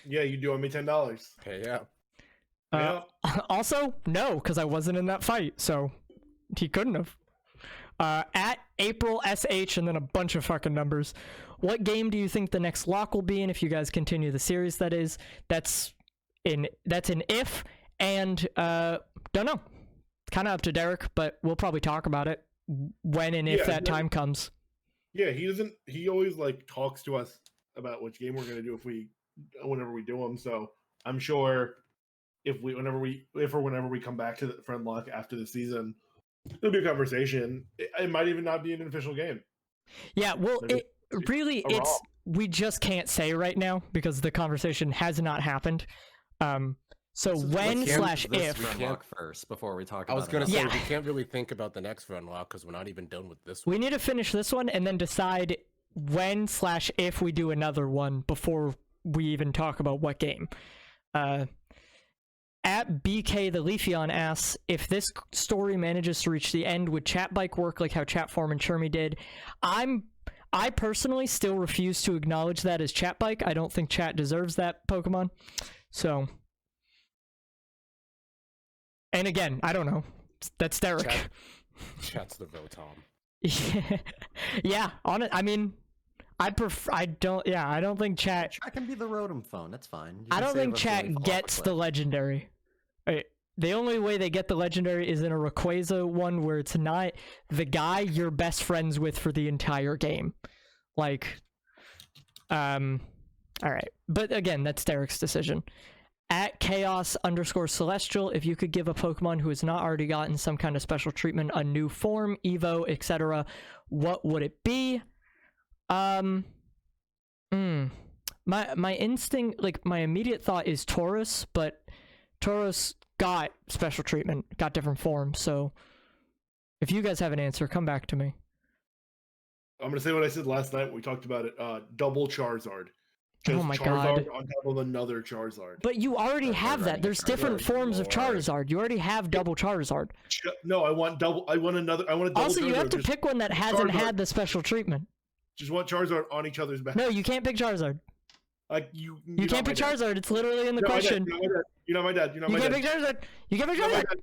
Yeah, you do owe me $10. Hey, yeah. Also, no, because I wasn't in that fight, so he couldn't have. At April SH and then a bunch of fucking numbers. What game do you think the next Locke will be in if you guys continue the series? That's an if, and don't know. Kind of up to Derek, but we'll probably talk about it when and if that time comes. Yeah, he always like talks to us about which game we're gonna do whenever we do them. So I'm sure whenever we come back to the Friendlocke after the season, there'll be a conversation. It might even not be an official game. Yeah, well, we just can't say right now because the conversation has not happened. So when/if Friendlocke first before we talk about I was going to say, Yeah. we can't really think about the next Friendlocke because we're not even done with this one. we need to finish this one and then decide when/if we do another one before we even talk about what game. At BK the Leafeon asks, if this story manages to reach the end, would Chat Bike work like how Chatform and Chermy did? I personally still refuse to acknowledge that as Chat Bike. I don't think Chat deserves that Pokemon. So, and again, I don't know. That's Derek. Chat's the Votom. Yeah, I mean, I don't think Chat. Chat can be the Rotom phone. That's fine. You I can don't save think us Chat doing gets Flopper the Clip. legendary. The only way they get the legendary is in a Rayquaza one where it's not the guy you're best friends with for the entire game. Like, all right. But again, that's Derek's decision. At Chaos_Celestial, if you could give a Pokemon who has not already gotten some kind of special treatment a new form, Evo, etc., what would it be? My instinct, like my immediate thought is Tauros, but Tauros got special treatment, got different forms, so if you guys have an answer, come back to me. I'm gonna say what I said last night when we talked about it. Double Charizard. Oh my Charizard God. on top of another Charizard. But you already have that. There's different forms of Charizard. You already have double Charizard. No, I want double. I want a double. Also, you Charizard. have to Just- pick one that hasn't Charizard. had the special treatment. Just want Charizard on each other's back. No, you can't pick Charizard. Like You can't pick Charizard. It's literally in the You're not my question. dad, You're not my dad. You're not You my can't dad. pick Charizard. You can't pick You're not my Charizard. dad.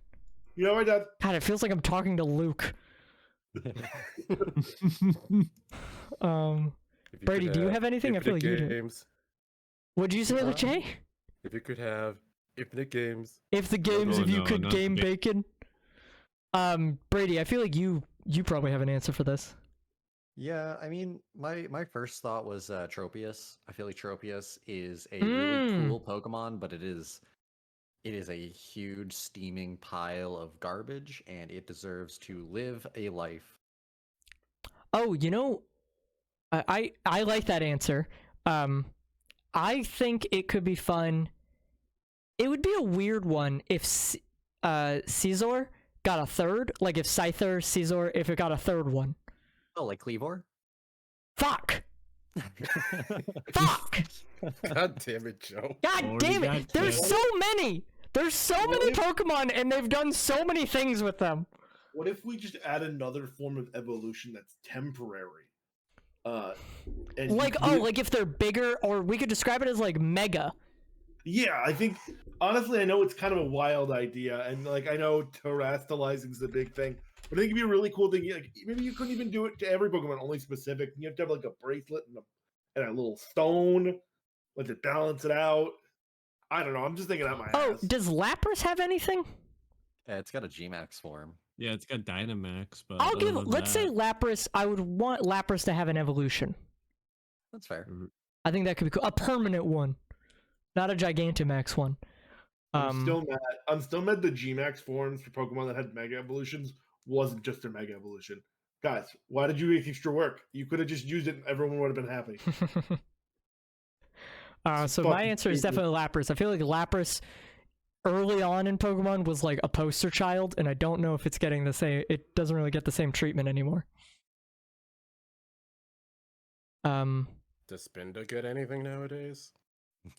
You're not my dad. God, it feels like I'm talking to Luke. Brady, do you have anything? I feel like you do. Games. What'd you say, Lachey? If you could have infinite games. If the games, no, if you no, could not game the bacon. Brady, I feel like you probably have an answer for this. Yeah, I mean, my first thought was Tropius. I feel like Tropius is a really cool Pokemon, but it is a huge steaming pile of garbage, and it deserves to live a life. Oh, you know, I like that answer. I think it could be fun. It would be a weird one if Scizor got a third, like if Scyther, Scizor, if it got a third one. Oh, like Cleavor? Fuck! Fuck! God damn it, Joe. God Already damn got it! There's that. so many! There's so many Pokemon, and they've done so many things with them. What if we just add another form of evolution that's temporary? And Like, like if they're bigger, or we could describe it as like mega. yeah, I think honestly, I know it's kind of a wild idea, and like I know terastallizing is the big thing, but I think it'd be a really cool thing. Like, maybe you couldn't even do it to every Pokemon, only specific. You have to have like a bracelet and a little stone, like to balance it out. I don't know. I'm just thinking out my Oh, ass. does Lapras have anything? It's got a Gmax form. Yeah, it's got Dynamax, but I'll other give. than Let's say that- Lapras. I would want Lapras to have an evolution. That's fair. I think that could be cool. A permanent one, not a Gigantamax one. I'm still mad. I'm still mad. The Gmax forms for Pokemon that had Mega Evolutions wasn't just their Mega Evolution. Guys, why did you make extra work? You could have just used it and everyone would have been happy. So my fucking answer is stupid. definitely Lapras. I feel like Lapras early on in Pokemon was like a poster child, and I don't know if it's getting the same. It doesn't really get the same treatment anymore. Does Spinda get anything nowadays?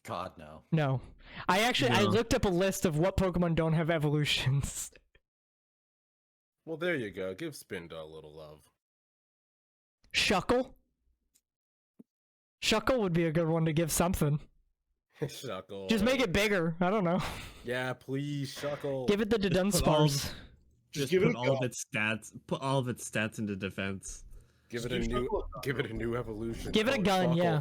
God no. No. I No. looked up a list of what Pokemon don't have evolutions. Well, there you go. Give Spinda a little love. Shuckle? Shuckle would be a good one to give something. Shuckle. Just make it bigger. I don't know. Yeah, please, Shuckle. Give it the Just put all- Dunsparce. Just give it put a all go. of its stats. Put all of its stats into defense. Give Just it a give new. Shuckle a Give it a new evolution. Give it a called gun, Shuckle. yeah.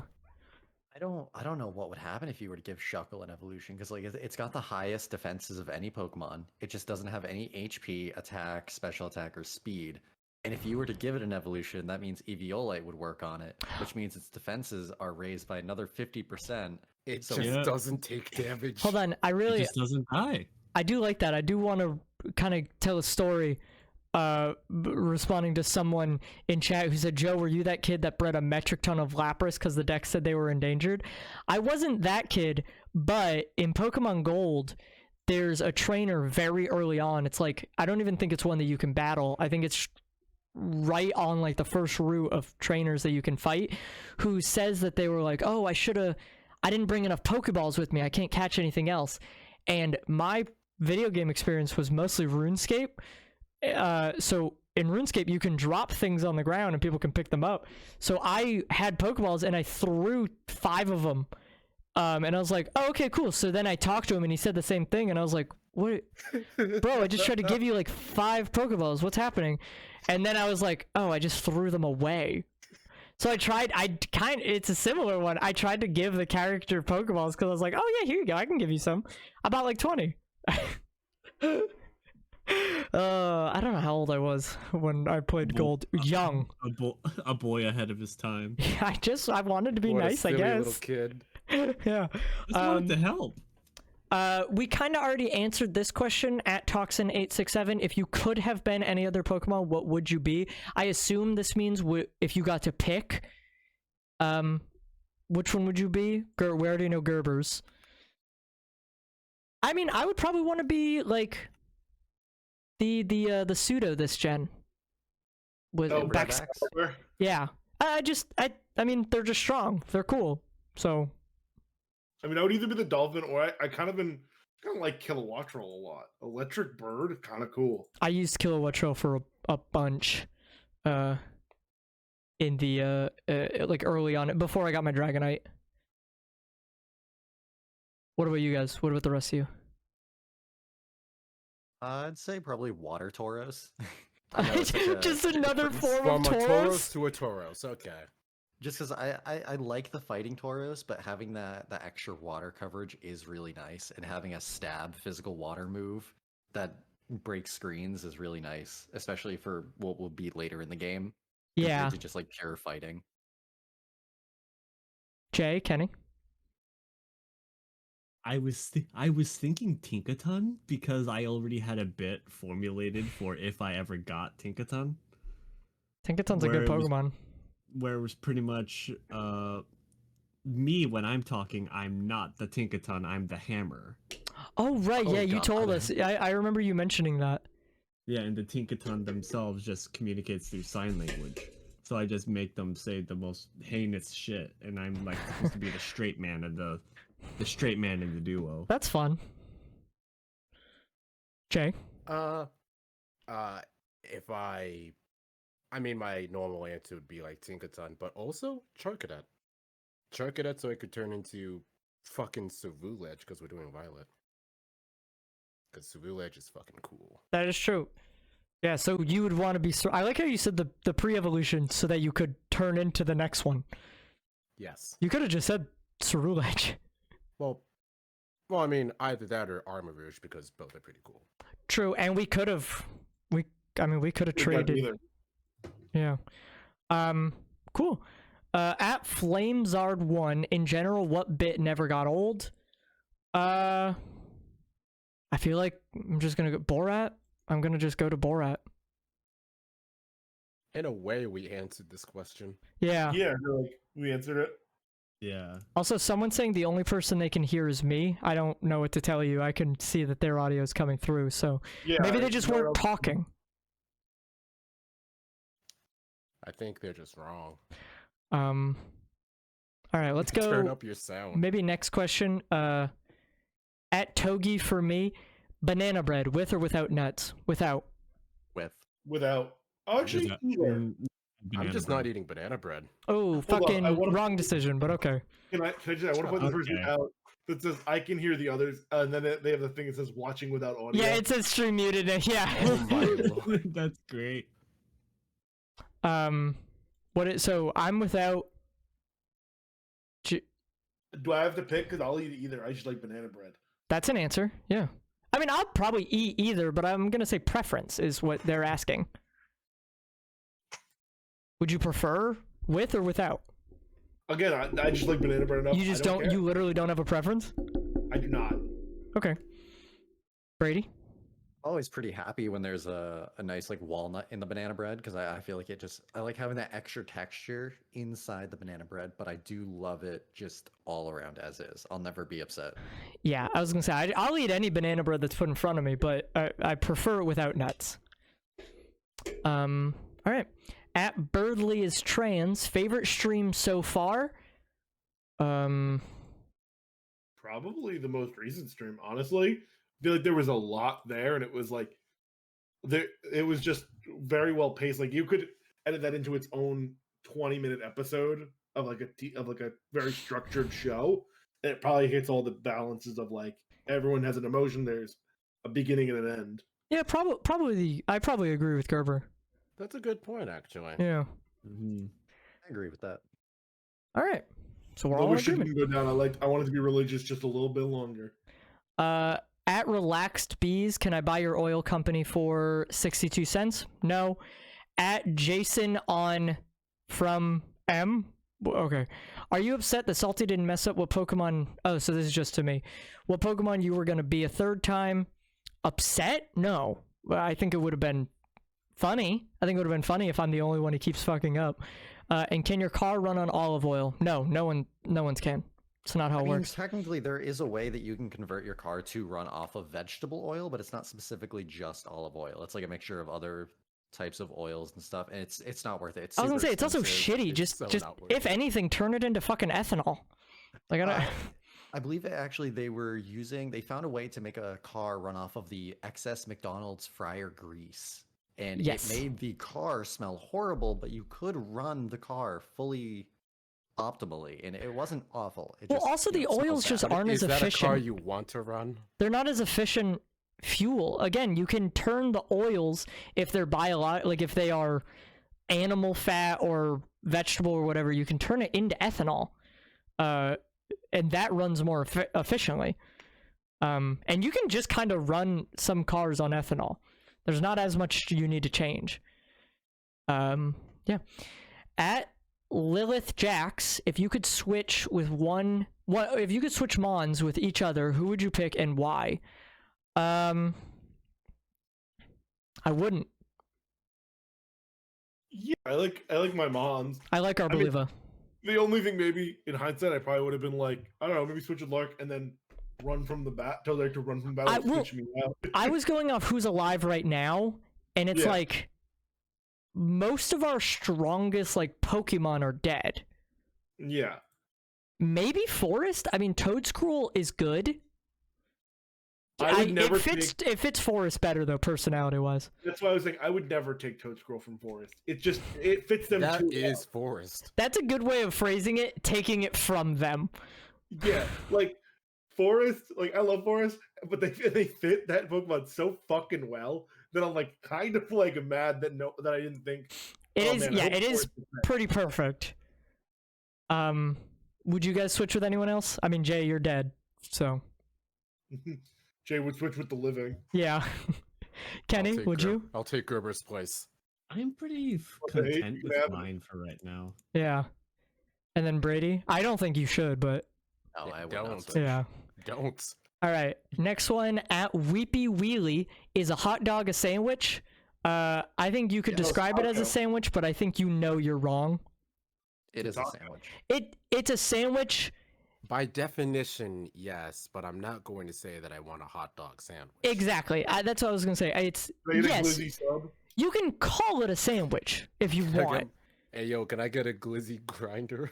I don't know what would happen if you were to give Shuckle an evolution, because like it's got the highest defenses of any Pokemon. It just doesn't have any HP, attack, special attack, or speed. And if you were to give it an evolution, that means Eviolite would work on it, which means its defenses are raised by another 50%. It So- just Yeah. doesn't take damage. Hold on. It just doesn't die. I do like that. I do want to kind of tell a story responding to someone in chat who said, Joe, were you that kid that bred a metric ton of Lapras because the deck said they were endangered? I wasn't that kid, but in Pokemon Gold, there's a trainer very early on. It's like, I don't even think it's one that you can battle. I think it's right on like the first route of trainers that you can fight, who says that they were like, oh, I didn't bring enough Pokeballs with me. I can't catch anything else. And my video game experience was mostly RuneScape. So in RuneScape, you can drop things on the ground and people can pick them up. So I had Pokeballs and I threw 5 of them. And I was like, oh, okay, cool. So then I talked to him and he said the same thing. And I was like, what? Bro, I just tried to give you like 5 Pokeballs. What's happening? And then I was like, oh, I just threw them away. So it's a similar one. I tried to give the character Pokeballs because I was like, oh yeah, here you go. I can give you some. I bought like 20. I don't know how old I was when I played Gold. Young. A boy ahead of his time. I wanted to be What a nice, I silly guess. little kid. Yeah. Just wanted to help. We kind of already answered this question at Toxin867. If you could have been any other Pokemon, what would you be? I assume this means if you got to pick, which one would you be? We already know Gerbers. I mean, I would probably want to be like the pseudo this gen with Oh, back. Raybacks? Yeah, I mean, they're just strong. They're cool. So I mean, I would either be the dolphin or I kind of like Kilowattrel a lot. Electric Bird, kind of cool. I used Kilowattrel for a bunch, in the like early on before I got my Dragonite. What about you guys? What about the rest of you? I'd say probably Water Tauros. I know it's such a- Just another form From of a Tauros Tauros. to a Tauros. Okay. Just because I like the fighting Tauros, but having that extra water coverage is really nice, and having a stab physical water move that breaks screens is really nice, especially for what will be later in the game. compared Yeah, to just like pure fighting. Jay, Kenny. I was thinking Tinkaton because I already had a bit formulated for if I ever got Tinkaton, Tinkaton's a Where good it was- Pokemon. where it was pretty much me when I'm talking. I'm not the Tinkaton. I'm the hammer. Oh right, Oh, yeah, you told God. us. I remember you mentioning that. Yeah, and the Tinkaton themselves just communicates through sign language. So I just make them say the most heinous shit, and I'm like supposed to be the straight man of the straight man in the duo. That's fun. Jay. If I mean, my normal answer would be like Tinkaton, but also Charcadet. Charcadet, so it could turn into fucking Savulege because we're doing Violet. Because Savulege is fucking cool. That is true. Yeah, so you would want to be. I like how you said the pre-evolution so that you could turn into the next one. Yes. You could have just said Cerulege. Well, I mean, either that or Armor Rouge because both are pretty cool. True, and we could have. We could have traded. Either. Yeah. Cool. At Flamezard1, in general, what bit never got old? I feel like I'm just gonna go Borat. I'm gonna just go to Borat. In a way, we answered this question. Yeah. Yeah, like we answered it. Yeah. Also, someone saying the only person they can hear is me. I don't know what to tell you. I can see that their audio is coming through, so Yeah, maybe they just no one weren't else- talking. I think they're just wrong. All right, let's go. Turn up your sound. Maybe next question. At Togi for me, banana bread with or without nuts? Without. With Without. Oh, actually, Without- either. I'm banana just bread. not eating banana bread. Oh, on, fucking I wanna- wrong decision, but okay. Can I just? I want to put the person Okay. out that says I can hear the others, and then they have the thing that says watching without audio. Yeah, it says stream muted. Yeah. Oh my lord. That's great. So I'm without. Do I have to pick? Because I'll eat either. I just like banana bread. That's an answer. Yeah. I mean, I'll probably eat either, but I'm gonna say preference is what they're asking. Would you prefer with or without? Again, I just like banana bread enough. You just I don't. care. You literally don't have a preference? I do not. Okay. Brady? always pretty happy when there's a nice like walnut in the banana bread because I feel like I like having that extra texture inside the banana bread, but I do love it just all around as is. I'll never be upset. Yeah, I was gonna say I'll eat any banana bread that's put in front of me, but I prefer it without nuts. All right. At Birdly is trans. Favorite stream so far? Probably the most recent stream, honestly. I feel like there was a lot there, and it was like it was just very well paced. Like you could edit that into its own 20-minute episode of like a very structured show. And it probably hits all the balances of like everyone has an emotion. There's a beginning and an end. Yeah, probably. I probably agree with Gerber. That's a good point, actually. Yeah. Mm-hmm. I agree with that. All right. So we're Well, all in we shouldn't agreement. go down. I want it to be religious just a little bit longer. At Relaxed Bees, can I buy your oil company for 62 cents? No. At Jason on from M. Okay. Are you upset that Salty didn't mess up what Pokemon? Oh, so this is just to me. What Pokemon you were going to be a third time? Upset? No. Well, I think it would have been funny. I think it would have been funny if I'm the only one who keeps fucking up. And can your car run on olive oil? No, no one's can. It's not how it works. Technically, there is a way that you can convert your car to run off of vegetable oil, but it's not specifically just olive oil. It's like a mixture of other types of oils and stuff, and it's not worth it. It's I was gonna super say it's also expensive. shitty. It's Just so just not worth if it. anything, turn it into fucking ethanol. Like I don't. I believe it actually they found a way to make a car run off of the excess McDonald's fryer grease. And Yes. it made the car smell horrible, but you could run the car fully optimally, and it wasn't awful. It Well, just, also you know, the it smells oils just bad. aren't Is as that a car efficient. you want to run? They're not as efficient fuel. Again, you can turn the oils if they're like if they are animal fat or vegetable or whatever, you can turn it into ethanol, and that runs more efficiently. And you can just kind of run some cars on ethanol. There's not as much you need to change. Yeah. At Lilith Jax, if you could switch with if you could switch Mons with each other, who would you pick and why? I wouldn't. Yeah, I like my mom's. I like mean, Arboliva. The only thing maybe in hindsight I probably would have been like, I don't know, maybe switch with Lark and then run from the bat. Tell Lark to run from the battle. Switch me out. I was going off who's alive right now, and it's Yeah. like most of our strongest like Pokemon are dead. Yeah. Maybe Forest. I mean, Toedscruel is good. I would never it fits Forest better though, personality wise. That's why I was saying I would never take Toadscroll from Forest. It fits them That too is Forest. That's a good way of phrasing it. Taking it from them. well. Yeah, like Forest, like I love Forest, but they fit that Pokemon so fucking well that I'm like kind of like mad that I didn't think It oh, is. man, I Yeah, hope it is Forest is pretty perfect. Would you guys switch with anyone else? I mean, Jay, you're dead, so back. Jay would switch with the living. yeah. Kenny, would you? I'll take Gerber's place. I'm pretty Okay, content you with have- mine for right now. Yeah. And then Brady? I don't think you should, but No, Yeah, I would don't. not switch. yeah. Don't. All right. Next one at Weepy Wheelie. Is a hot dog a sandwich? I think you could describe it as a taco. sandwich, but I think you know you're wrong. It is a Taco. sandwich. It's a sandwich. By definition, yes, but I'm not going to say that I want a hot dog sandwich. Exactly. That's what I was gonna say. It's Can I get a yes. glizzy sub? You can call it a sandwich if you Can I want. get- Hey yo, can I get a glizzy grinder?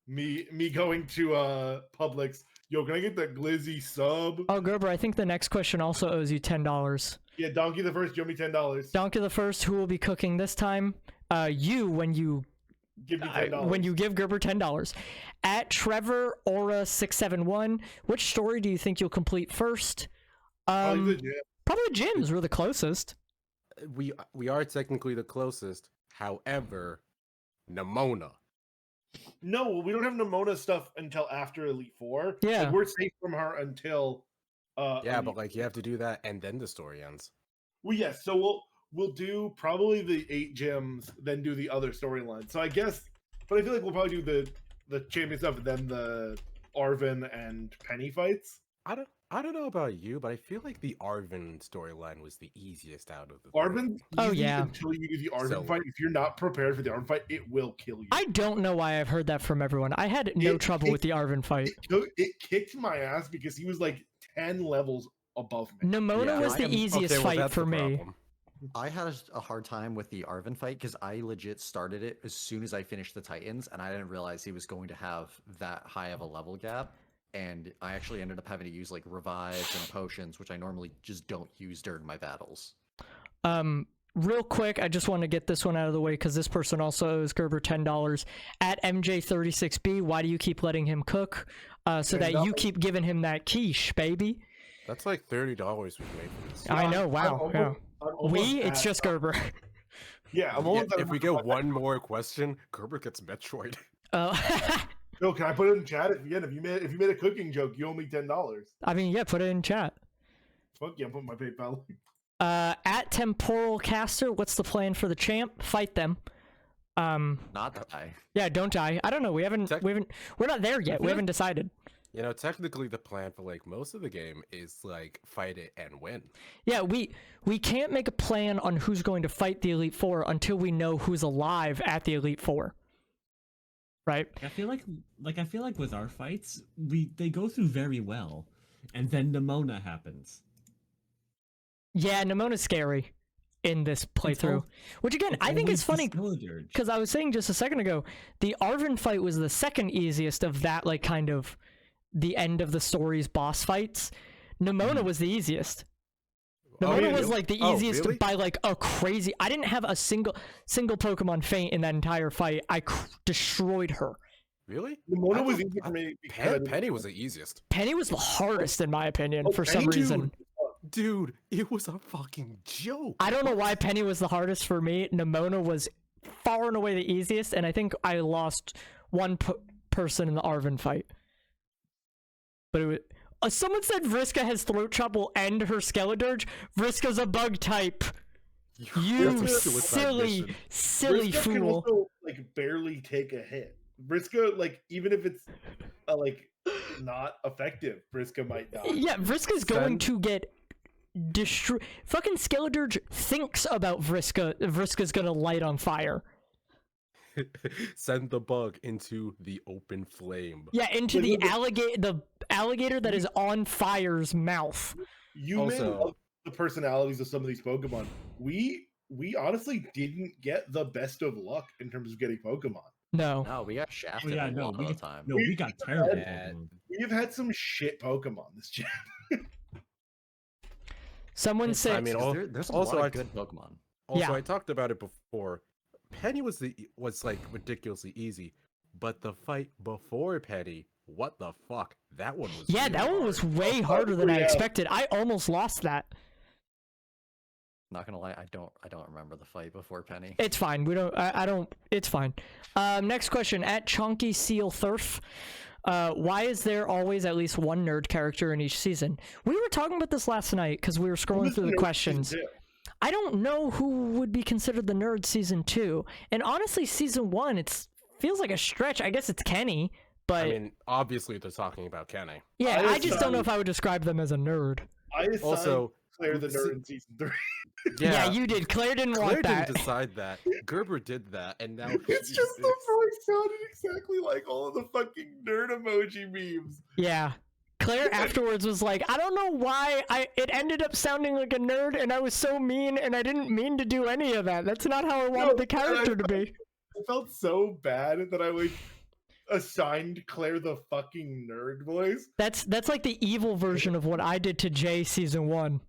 Me going to Publix. Yo, can I get that glizzy sub? Oh, Gerber, I think the next question also owes you $10. Yeah, Donkey the First, you owe me $10. Donkey the First, who will be cooking this time? You when you Give me $10. when you give Gerber $10. At Trevor Aura 671, which story do you think you'll complete first? Probably the jam. Probably Jim's. We're the closest. We are technically the closest. However, Nimona. No, we don't have Nimona stuff until after Elite Four. Yeah. Like, we're safe from her until. Yeah, Elite but like you have to do that and then the story ends. Well, yes. So we'll do probably the 8 gyms, then do the other storylines. So I guess, but I feel like we'll probably do the champion stuff, and then the Arvin and Penny fights. I don't know about you, but I feel like the Arvin storyline was the easiest out of the Arvin's Oh, easy yeah. until you do the Arvin So- fight. If you're not prepared for the Arvin fight, it will kill you. I don't know why I've heard that from everyone. I had no trouble with the Arvin fight. It kicked my ass because he was like 10 levels above me. Nimona Yeah, was I the am- easiest fight that's for the me. problem. I had a hard time with the Arvin fight because I legit started it as soon as I finished the Titans, and I didn't realize he was going to have that high of a level gap. And I actually ended up having to use like revives and potions, which I normally just don't use during my battles. Real quick, I just want to get this one out of the way because this person also owes Gerber $10. At MJ36B, why do you keep letting him cook? So that you $10. keep giving him that quiche, baby. That's like $30 we've made from this. I know, I'm wow. almost- Yeah. I'm almost It's at- just Gerber. Yeah, I'm Yeah, almost at if we get one more question, Gerber gets Metroid. Yo, can I put it in chat? If you made a cooking joke, you owe me $10. I mean, yeah, put it in chat. Fuck yeah, I'm putting my PayPal. At Temporal Caster, what's the plan for the champ? Fight them. Not that I. Yeah, don't die. I don't know. We're not there yet. We haven't decided. You know, technically the plan for like most of the game is like fight it and win. Yeah, we can't make a plan on who's going to fight the Elite Four until we know who's alive at the Elite Four. Right? I feel like with our fights, they go through very well, and then Nimona happens. Yeah, Nimona's scary in this playthrough. Which again, I think is funny because I was saying just a second ago, the Arvin fight was the second easiest of that, like kind of the end of the story's boss fights. Nimona was the easiest. Nimona was like the easiest really? by like a crazy. I didn't have a single Pokemon faint in that entire fight. I destroyed her. Really? Nimona was easy for me because Penny was the easiest. Penny was the hardest in my opinion for some Penny, reason. Dude, it was a fucking joke. I don't know why Penny was the hardest for me. Nimona was far and away the easiest, and I think I lost one person in the Arvin fight. But it was, someone said Vriska has throat chop will end her Skeledirge. Vriska's a bug type. You That's a suicide mission. silly Vriska can fool. also like barely take a hit. Vriska, like even if it's like not effective, Vriska might die. Yeah, Vriska's going to get destroyed. Fucking Skeledirge thinks about Vriska. Vriska's gonna light on fire. Send the bug into the open flame. Yeah, into the Literally- alligator that is on fire's mouth. You may Also- love the personalities of some of these Pokemon. We honestly didn't get the best of luck in terms of getting Pokemon. No. No, we got shafted a lot of the time. We got terrible. Yeah. Pokemon. We've had some shit Pokemon this gen. Someone said I mean, 'Cause there's a also, lot I of good Pokemon. Also, Yeah. I talked about it before. Penny was like ridiculously easy, but the fight before Penny, what the fuck? That one was yeah, really that one was hard. way harder than I yeah. expected. I almost lost that. Not gonna lie, I don't remember the fight before Penny. It's fine. We don't. I don't. It's fine. Next question at Chunky Seal Thurf. Why is there always at least one nerd character in each season? We were talking about this last night because we were scrolling through the questions. I don't know who would be considered the nerd season 2. And honestly, season 1, feels like a stretch. I guess it's Kenny, but I mean, obviously they're talking about Kenny. yeah, I I just don't know decided- if I would describe them as a nerd. I assigned Also, Claire the se- nerd in season 3. Yeah, you did. Claire didn't Claire want that. didn't decide that. Gerber did that, and now It's he just the exists. voice sounded exactly like all of the fucking nerd emoji memes. Yeah. Claire afterwards was like, I don't know why it ended up sounding like a nerd and I was so mean and I didn't mean to do any of that. That's not how I wanted the character to be. I felt so bad that I like assigned Claire the fucking nerd voice. That's like the evil version of what I did to Jay season 1.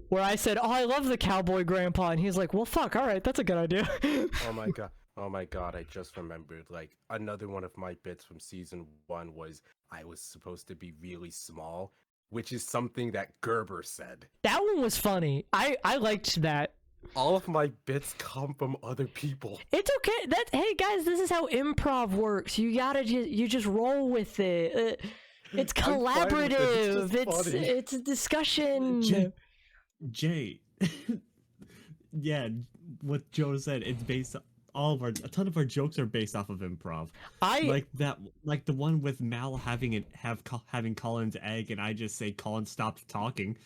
Where I said, "Oh, I love the cowboy grandpa," and he's like, "Well, fuck, all right, that's a good idea." Oh my god, I just remembered, like, another one of my bits from season 1 was I was supposed to be really small, which is something that Gerber said. That one was funny. I liked that. All of my bits come from other people. It's okay. Hey guys, this is how improv works. You gotta you just roll with it. It's I'm fine with it, collaborative. it's just funny. It's a discussion. Jay. Yeah, what Joe said, it's based a ton of our jokes are based off of improv. Like the one with Mal having Colin's egg, and I just say Colin stopped talking.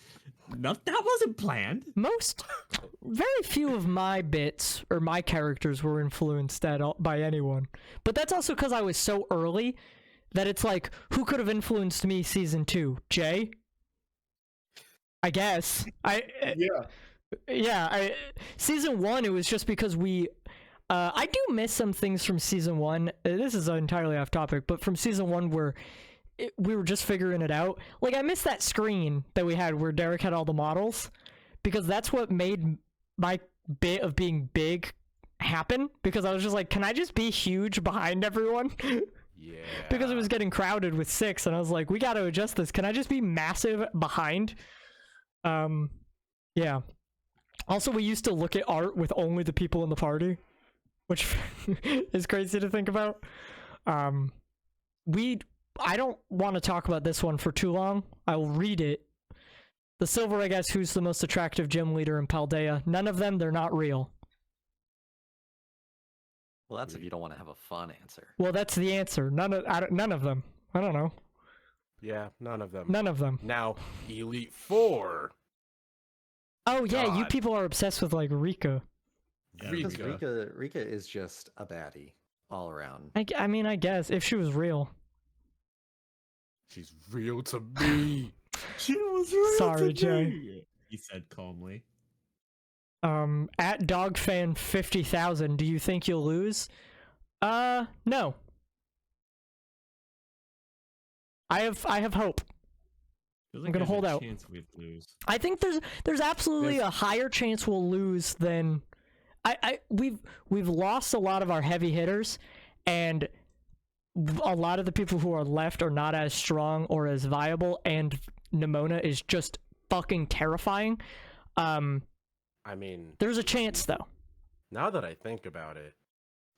No, that wasn't planned. Very few of my bits or my characters were influenced by anyone. But that's also because I was so early that it's like, who could have influenced me season 2? Jay? I guess. Season 1, it was just because I do miss some things from season 1. This is entirely off topic, but from season 1 where we were just figuring it out. Like, I miss that screen that we had where Derek had all the models, because that's what made my bit of being big happen, because I was just like, can I just be huge behind everyone? Yeah. Because it was getting crowded with 6, and I was like, we gotta adjust this. Can I just be massive behind? Yeah. Also, we used to look at art with only the people in the party, which is crazy to think about. I don't want to talk about this one for too long. I'll read it. The Silver Egg asks, who's the most attractive gym leader in Paldea? None of them. They're not real. Well, that's if you don't want to have a fun answer. Well, that's the answer. None of them. I don't know. Yeah, none of them. None of them. Now, Elite Four. Oh yeah, you God. people are obsessed with like Rika. Yeah, Because Rika. Rika is just a baddie all around. I mean, I guess if she was real. She's real to me. She was real Sorry, to Jay. me, he said calmly. At dogfan 50,000, do you think you'll lose? No. I have hope. Feels I'm gonna there's hold a out. chance we'd lose. I think there's absolutely There's- a higher chance we'll lose than we've lost a lot of our heavy hitters, and a lot of the people who are left are not as strong or as viable, and Nimona is just fucking terrifying. I mean, There's a chance though. now that I think about it,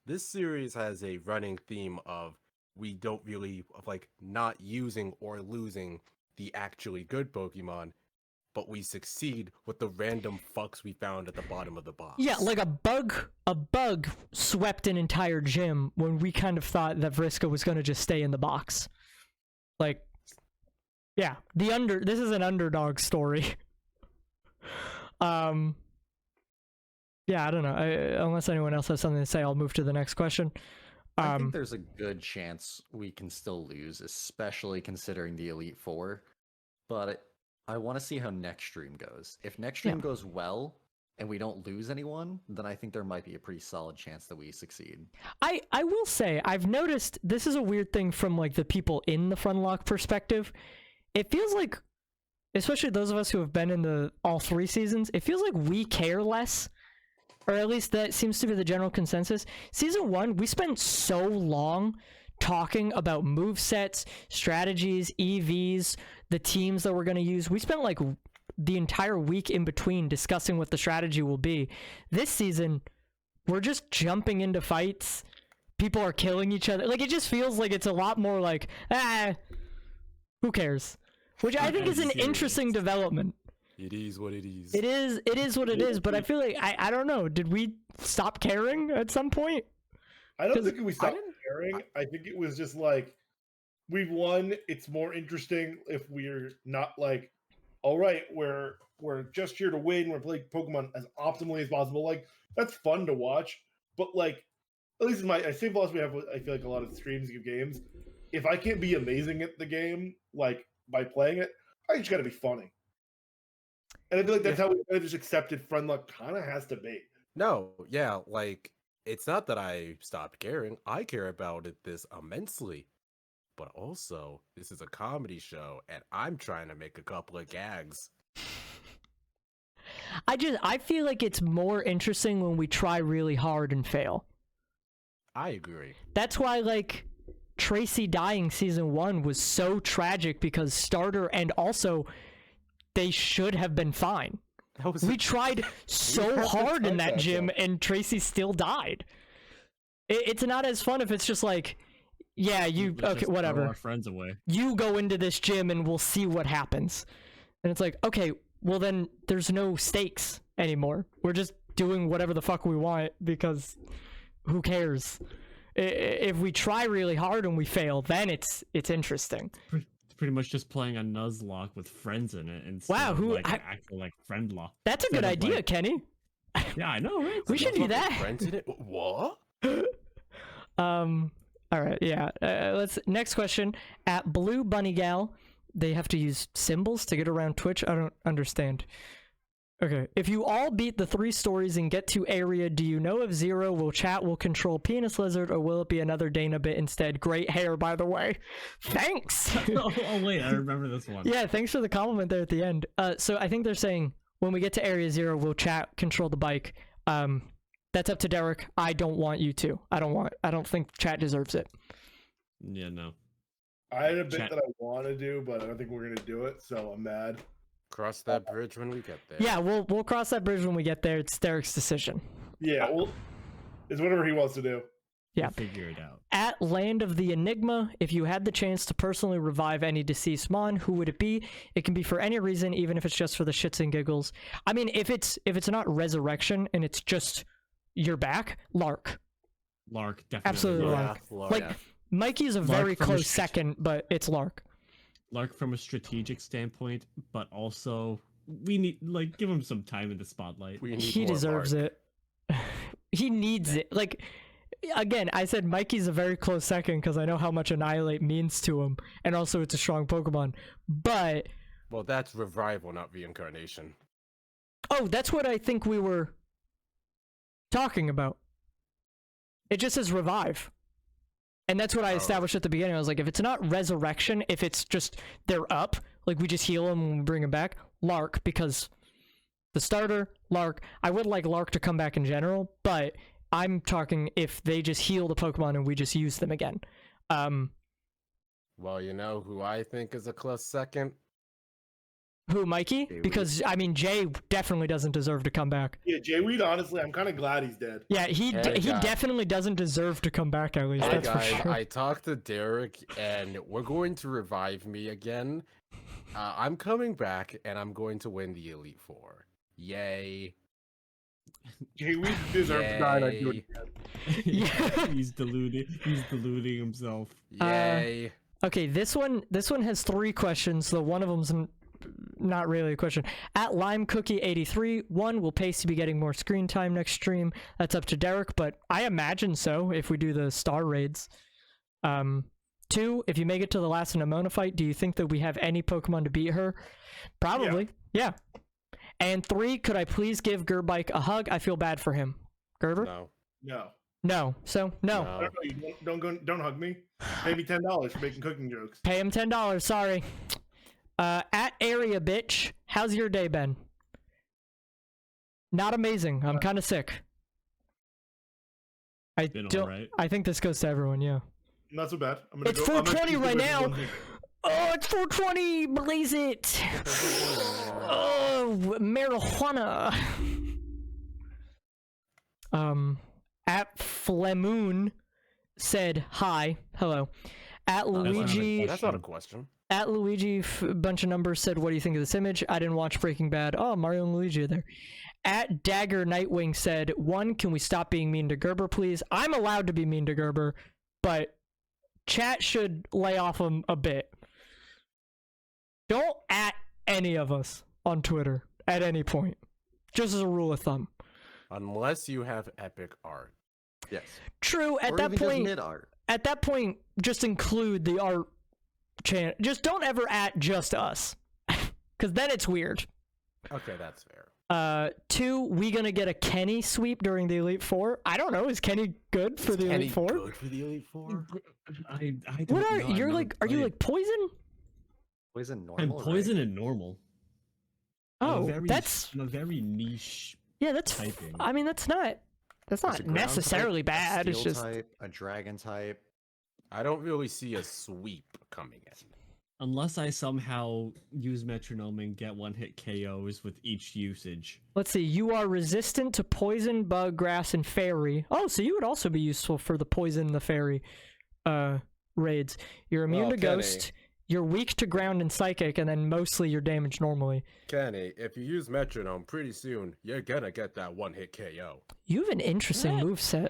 this series has a running theme of we don't really like not using or losing the actually good Pokemon, but we succeed with the random fucks we found at the bottom of the box. Yeah, like a bug swept an entire gym when we kind of thought that Vriska was going to just stay in the box. Like, yeah, this is an underdog story. Yeah, I don't know. Unless anyone else has something to say, I'll move to the next question. I think there's a good chance we can still lose, especially considering the Elite Four. But I want to see how next stream goes. If next stream goes well and we don't lose anyone, then I think there might be a pretty solid chance that we succeed. I will say, I've noticed this is a weird thing from like the people in the Friendlocke perspective. It feels like, especially those of us who have been in all 3 seasons, it feels like we care less. Or at least that seems to be the general consensus. Season 1, we spent so long talking about movesets, strategies, EVs, the teams that we're going to use. We spent like the entire week in between discussing what the strategy will be. This season, we're just jumping into fights. People are killing each other. Like, it just feels like it's a lot more like, who cares? Which I think is an interesting development. It is what it is. It is what it is, but I feel like, I don't know, did we stop caring at some point? I don't think we stopped caring. I think it was just like, we've won. It's more interesting if we're not like all right, we're just here to win. We're playing Pokemon as optimally as possible. Like that's fun to watch, but like at least in my same philosophy I have. I feel like a lot of streams give games. If I can't be amazing at the game, like by playing it, I just got to be funny. And I feel like that's how we just accepted Friendlocke kind of has to be. No, yeah, like it's not that I stopped caring. I care about it this immensely. But also, this is a comedy show, and I'm trying to make a couple of gags. I feel like it's more interesting when we try really hard and fail. I agree. That's why, like, Tracy dying season 1 was so tragic because starter and also they should have been fine. We tried so hard in that gym and Tracy still died. It's not as fun if it's just like, yeah, you okay, whatever. Our friends away. You go into this gym and we'll see what happens. And it's like, okay, well then there's no stakes anymore. We're just doing whatever the fuck we want because who cares? If we try really hard and we fail, then it's interesting. It's pretty much just playing a Nuzlocke with friends in it instead Wow, of who- like an actual like Friendlocke. That's a good Instead of, idea, like- Kenny. Yeah, I know, right? We should do that. Friends in it? What? All right, yeah. Let's next question at Blue Bunny Gal. They have to use symbols to get around Twitch. I don't understand. Okay, if you all beat the 3 stories and get to area, do you know if Zero will chat will control Penis Lizard or will it be another Dana bit instead? Great hair, by the way. Thanks. oh wait, I remember this one. Yeah, thanks for the compliment there at the end. So I think they're saying when we get to area 0, will chat control the bike. That's up to Derek. I don't want you to. I don't think chat deserves it. Yeah, no. I had a bit Chat. that I want to do, but I don't think we're gonna do it, so I'm mad. Cross that bridge when we get there. Yeah, we'll cross that bridge when we get there. It's Derek's decision. Yeah, well, it's whatever he wants to do. Yeah. We'll figure it out. At Land of the Enigma, if you had the chance to personally revive any deceased Mon, who would it be? It can be for any reason, even if it's just for the shits and giggles. I mean, if it's not resurrection and it's just you're back, Lark. Lark, definitely. Absolutely Lark. Lark. Like Mikey's a very from a close str- second, but it's Lark. Lark from a strategic standpoint, but also we need give him some time in the spotlight. We need He more deserves Mark. it. He needs it. Like, again, I said Mikey's a very close second because I know how much Annihilate means to him, and also it's a strong Pokemon. But Well, that's revival, not reincarnation. oh, that's what I think we were talking about. It just says revive. And that's what I established at the beginning. I was like, if it's not resurrection, if it's just they're up, like we just heal them and we bring them back, Lark, because the starter, Lark. I would like Lark to come back in general, but I'm talking if they just heal the Pokemon and we just use them again. Well, you know who I think is a close second? Who, Mikey? Jay Because, I mean, Jay definitely doesn't deserve to come back. Yeah, Jay Weed, honestly, I'm kind of glad he's dead. Yeah, he Hey, guys. definitely doesn't deserve to come back, at least. Hey That's guys, for sure. I talked to Derek, and we're going to revive me again. I'm coming back, and I'm going to win the Elite Four. Yay! Jay Weed deserves to die, and I do it Yay. again. He's deluding himself. Yay! Okay, this one has 3 questions, so one of them's not really a question. At Lime Cookie 83, 1, will Pasty be getting more screen time next stream? That's up to Derek, but I imagine so if we do the star raids. 2, if you make it to the last Nemona fight, do you think that we have any Pokemon to beat her? Probably, yeah. And 3, could I please give Gerbike a hug? I feel bad for him. Gerber? No. No. No. So, no. I don't know. Don't hug me. Pay me $10 for making cooking jokes. Pay him $10, sorry. At Area Bitch, how's your day been? Not amazing. I'm kind of sick. Been alright. I think this goes to everyone, yeah. Not so bad. I'm gonna It's go, I'm gonna 420 choose right the now. one thing. Oh, it's 420! Blaze it! Oh, marijuana! At Flemoon said hi. Hello. At Luigi... That's not a question. At Luigi, bunch of numbers said, what do you think of this image? I didn't watch Breaking Bad. Oh, Mario and Luigi are there. At Dagger Nightwing said, 1, can we stop being mean to Gerber, please? I'm allowed to be mean to Gerber, but chat should lay off him a bit. Don't at any of us on Twitter at any point. Just as a rule of thumb. Unless you have epic art. Yes. True, at Or that even just point, mid art. at that point, just include the art channel. Just don't ever at just us. Because then it's weird. Okay, that's fair. 2, we gonna get a Kenny sweep during the Elite Four? I don't know. Is Kenny good for the Elite Four? Good for the Elite Four? I don't What are know, I've you're never like? Are you played. like poison? Poison I'm normal. poison and normal. Oh, that's I'm a very niche. yeah. That's typing. I mean, that's not There's a ground necessarily type, a bad. It's steel just type, a dragon type. I don't really see a sweep coming in. Unless I somehow use metronome and get one-hit KOs with each usage. let's see. You are resistant to poison, bug, grass, and fairy. Oh, so you would also be useful for the poison and the fairy raids. You're immune Well, to Kenny. ghost. You're weak to ground and psychic, and then mostly you're damaged normally. Kenny, if you use metronome, pretty soon you're gonna get that one-hit KO. You have an interesting moveset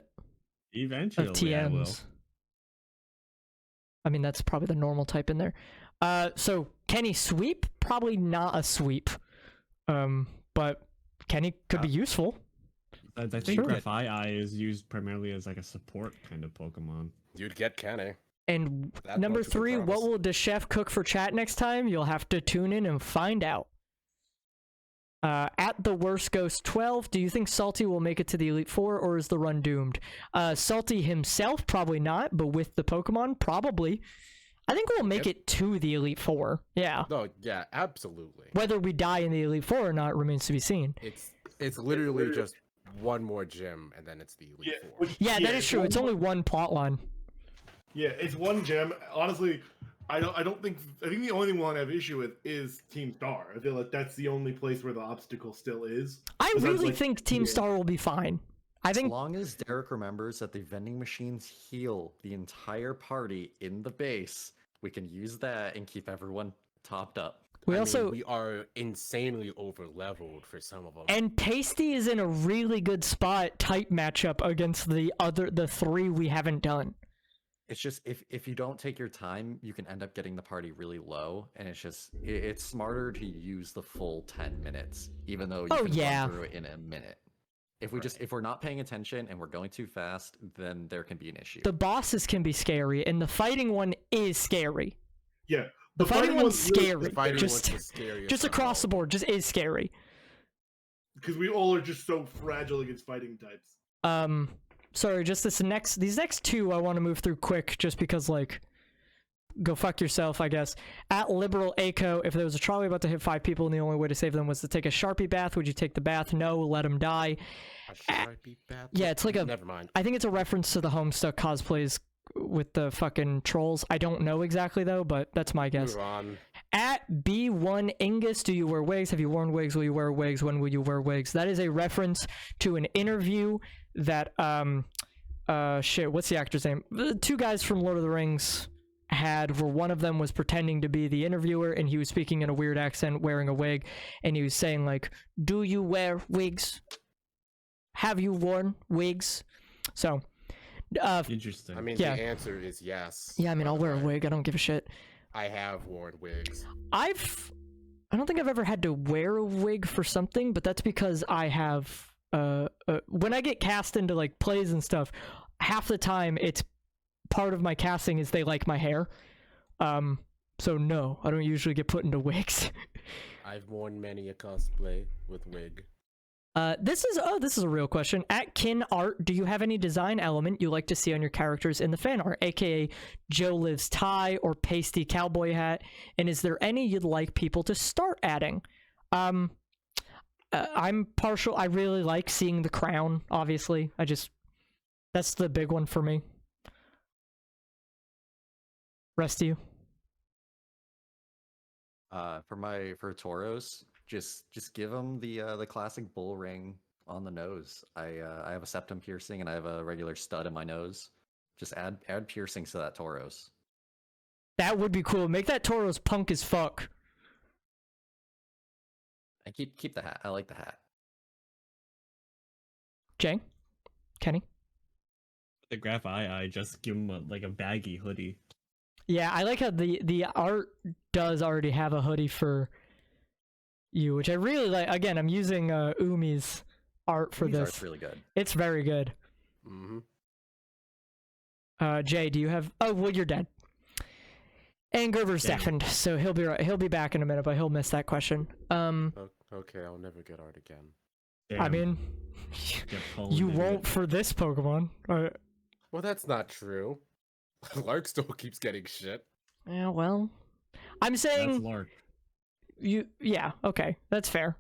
Eventually, of I will. TMs. I mean, that's probably the normal type in there. So Kenny sweep, probably not a sweep. But Kenny could be useful. I think Sure. Grafai is used primarily as like a support kind of Pokemon. You'd get Kenny. And That number much we can 3, what promise. will the chef cook for chat next time? You'll have to tune in and find out. At the worst ghost 12, do you think Salty will make it to the Elite Four, or is the run doomed? Salty himself, probably not, but with the Pokemon, probably. I think we'll make it to the Elite Four. Yeah. No, yeah, absolutely. Whether we die in the Elite Four or not remains to be seen. It's literally just one more gym, and then it's the Elite Yeah, Four. Yeah, that is it's true. It's one- only one plot line. Yeah, it's one gem. Honestly, I think the only thing we'll have issue with is Team Star. I feel like that's the only place where the obstacle still is. I Besides, really like, think Team yeah. Star will be fine. I As think long as Derek remembers that the vending machines heal the entire party in the base, we can use that and keep everyone topped up. we I also mean, we are insanely over-leveled for some of them. and Tasty is in a really good spot type matchup against the 3 we haven't done. It's just if you don't take your time, you can end up getting the party really low, and it's smarter to use the full 10 minutes, even though you Oh, can yeah. run through it in a minute. If we're not paying attention and we're going too fast, then there can be an issue. The bosses can be scary, and the fighting one is scary. Yeah, The fighting one's really- scary. The fighting Just, one's the scariest just of across the all. board, just is scary. because we all are just so fragile against fighting types. Sorry, just these next 2 I want to move through quick, just because like, go fuck yourself, I guess. At Liberal Aco, if there was a trolley about to hit 5 people and the only way to save them was to take a Sharpie bath, would you take the bath? No, let them die. A Sharpie bath? Yeah, it's like a. Never mind. I think it's a reference to the Homestuck cosplays with the fucking trolls. I don't know exactly though, but that's my guess. Move on. At B1 Ingus, do you wear wigs? Have you worn wigs? Will you wear wigs? When will you wear wigs? That is a reference to an interview that shit, what's the actor's name? The 2 guys from Lord of the Rings had, where one of them was pretending to be the interviewer and he was speaking in a weird accent wearing a wig, and he was saying like, do you wear wigs? Have you worn wigs? So Interesting. I mean, Yeah. the answer is yes. yeah, I mean, by I'll the wear a way. wig. I don't give a shit. I have worn wigs. I don't think I've ever had to wear a wig for something, but that's because I have when I get cast into like plays and stuff, half the time it's part of my casting is they like my hair. So no, I don't usually get put into wigs. I've worn many a cosplay with wig. This is a real question. At Kin Art, do you have any design element you like to see on your characters in the fan art, aka Joe Lives tie or pasty cowboy hat? And is there any you'd like people to start adding? I'm partial. I really like seeing the crown. Obviously, that's the big one for me. Rest of you. For Tauros, just give them the classic bull ring on the nose. I have a septum piercing and I have a regular stud in my nose. Just add piercings to that Tauros. That would be cool. Make that Tauros punk as fuck. And keep the hat. I like the hat. Jay? Kenny? The Grafai, just give him a baggy hoodie. Yeah, I like how the art does already have a hoodie for you, which I really like. Again, I'm using Umi's art for These this. art's really good. It's very good. Mm-hmm. Jay, do you have? Oh, well, you're dead. And Gerber's Damn. deafened, so he'll be right. He'll be back in a minute, but he'll miss that question. Okay, I'll never get art again. I Damn, mean, get pwned you into won't it. for this Pokemon. Well, that's not true. Lark still keeps getting shit. Yeah, well, I'm That's saying Lark. you. Yeah, okay, that's fair.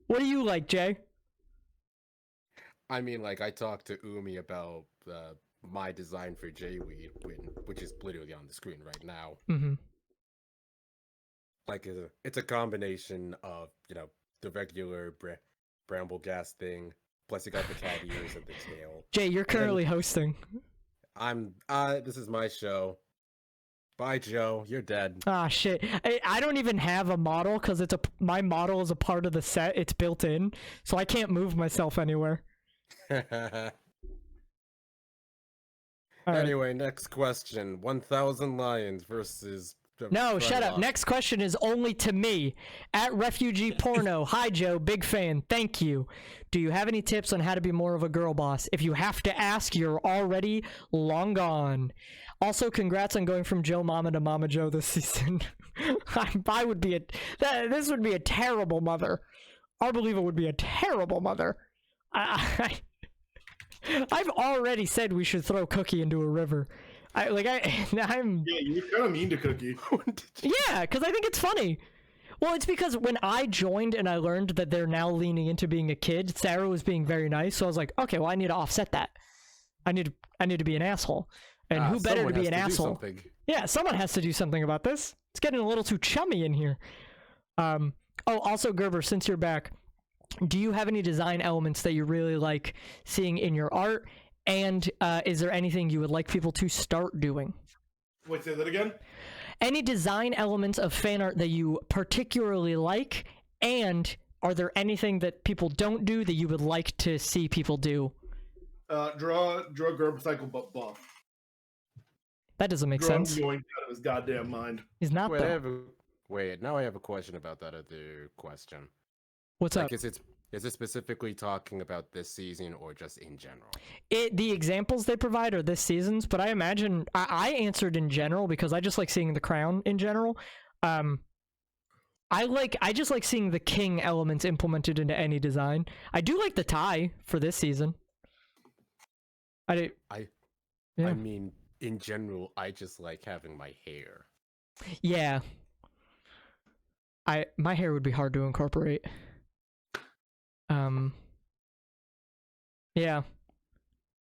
What do you like, Jay? I mean, like, I talked to Umi about my design for Jayweed, which is literally on the screen right now. Mm-hmm. Like, it's a combination of, the regular bramble gas thing, plus you got the cat ears and the tail. Jay, you're then- currently hosting. This is my show. Bye, Joe. You're dead. Ah, shit. I don't even have a model because my model is a part of the set. It's built in, so I can't move myself anywhere. All right. Anyway, next question. 1,000 lions versus... No, shut up. Friendlocke. Next question is only to me. At Refugee Porno. Hi, Joe. Big fan. Thank you. Do you have any tips on how to be more of a girl boss? If you have to ask, you're already long gone. Also, congrats on going from Joe Mama to Mama Joe this season. I would be this would be a terrible mother. Our believer would be a terrible mother. I've already said we should throw Cookie into a river. I'm Yeah, you were kind of mean to Cookie. yeah, because I think it's funny. Well, it's because when I joined and I learned that they're now leaning into being a kid, Sarah was being very nice, so I was like, okay, well, I need to offset that. I need to be an asshole, and who better to someone be has an do asshole? something. Yeah, someone has to do something about this. It's getting a little too chummy in here. Oh, also, Gerber, since you're back, do you have any design elements that you really like seeing in your art? And is there anything you would like people to start doing? Wait, say that again? Any design elements of fan art that you particularly like? And are there anything that people don't do that you would like to see people do? Draw Gerb cycle but buff. That doesn't make Draw him sense. going out of his goddamn mind. He's not Wait, though. now I have a question about that other question. What's up? Like, is it specifically talking about this season or just in general? The examples they provide are this season's, but I imagine I answered in general because I just like seeing the crown in general. I just like seeing the king elements implemented into any design. I do like the tie for this season. Yeah. I mean, in general, I just like having my hair. Yeah. My hair would be hard to incorporate. Yeah.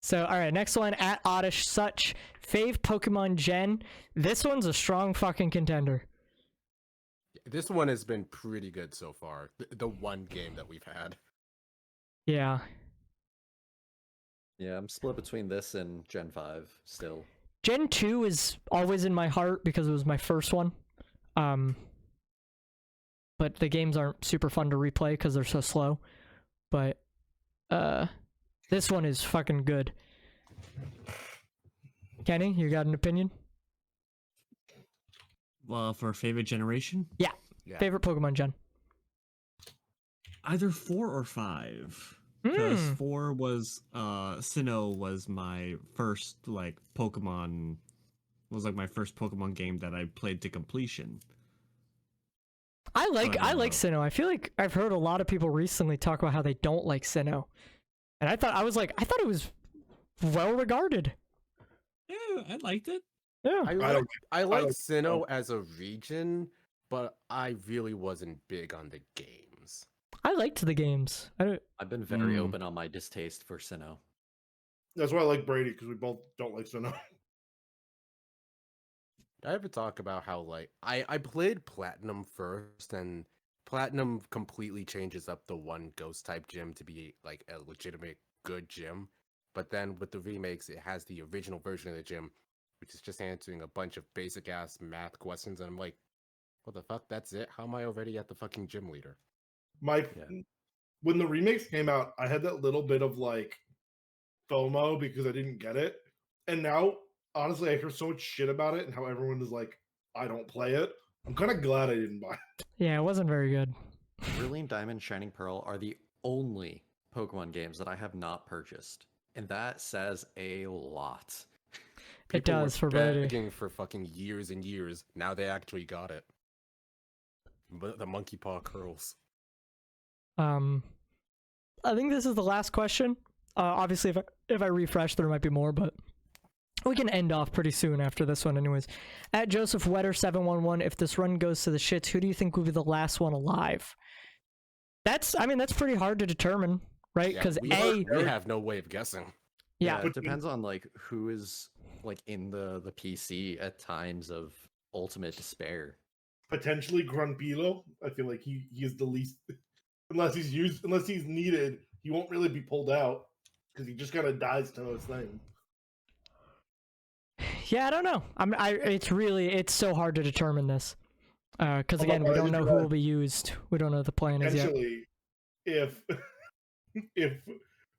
So, all right, next one at Oddish Such. Fave Pokemon Gen. This one's a strong fucking contender. This one has been pretty good so far. The one game that we've had. Yeah. Yeah, I'm split between this and Gen 5 still. Gen 2 is always in my heart because it was my first one. But the games aren't super fun to replay because they're so slow. But this one is fucking good. Kenny, you got an opinion? Well, for favorite generation, Yeah. Favorite Pokemon Gen? either 4 or 5. Because 4 was Sinnoh was my first Pokemon, was my first Pokemon game that I played to completion. I like But, Sinnoh. I feel like I've heard a lot of people recently talk about how they don't like Sinnoh. And I thought it was well regarded. Yeah, I liked it. Yeah. I like like Sinnoh as a region, but I really wasn't big on the games. I liked the games. I've been very open on my distaste for Sinnoh. That's why I like Brady, because we both don't like Sinnoh. I ever talk about how I played Platinum first, and Platinum completely changes up the one ghost type gym to be like a legitimate good gym. But then with the remakes, it has the original version of the gym, which is just answering a bunch of basic ass math questions, and I'm like, what the fuck? That's it? How am I already at the fucking gym leader? When the remakes came out, I had that little bit of FOMO because I didn't get it. And now, honestly, I hear so much shit about it and how everyone is like, I don't play it. I'm kind of glad I didn't buy it. Yeah, it wasn't very good. Brilliant Diamond, Shining Pearl are the only Pokemon games that I have not purchased, and that says a lot. It People does were for Brady. begging for fucking years and years. Now they actually got it. But the monkey paw curls. I think this is the last question. Obviously, if I refresh, there might be more, but we can end off pretty soon after this one, anyways. At Joseph Wetter 711, if this run goes to the shits, who do you think will be the last one alive? That's pretty hard to determine, right? Because we have no way of guessing. yeah, It depends on like who is like in the PC at times of ultimate despair. Potentially Grumpilo. I feel like he is the least, unless he's needed, he won't really be pulled out because he just kind of dies to his thing. yeah, I don't know. It's so hard to determine this. Because again, we don't know who will be used. We don't know what the plan is yet. Potentially, if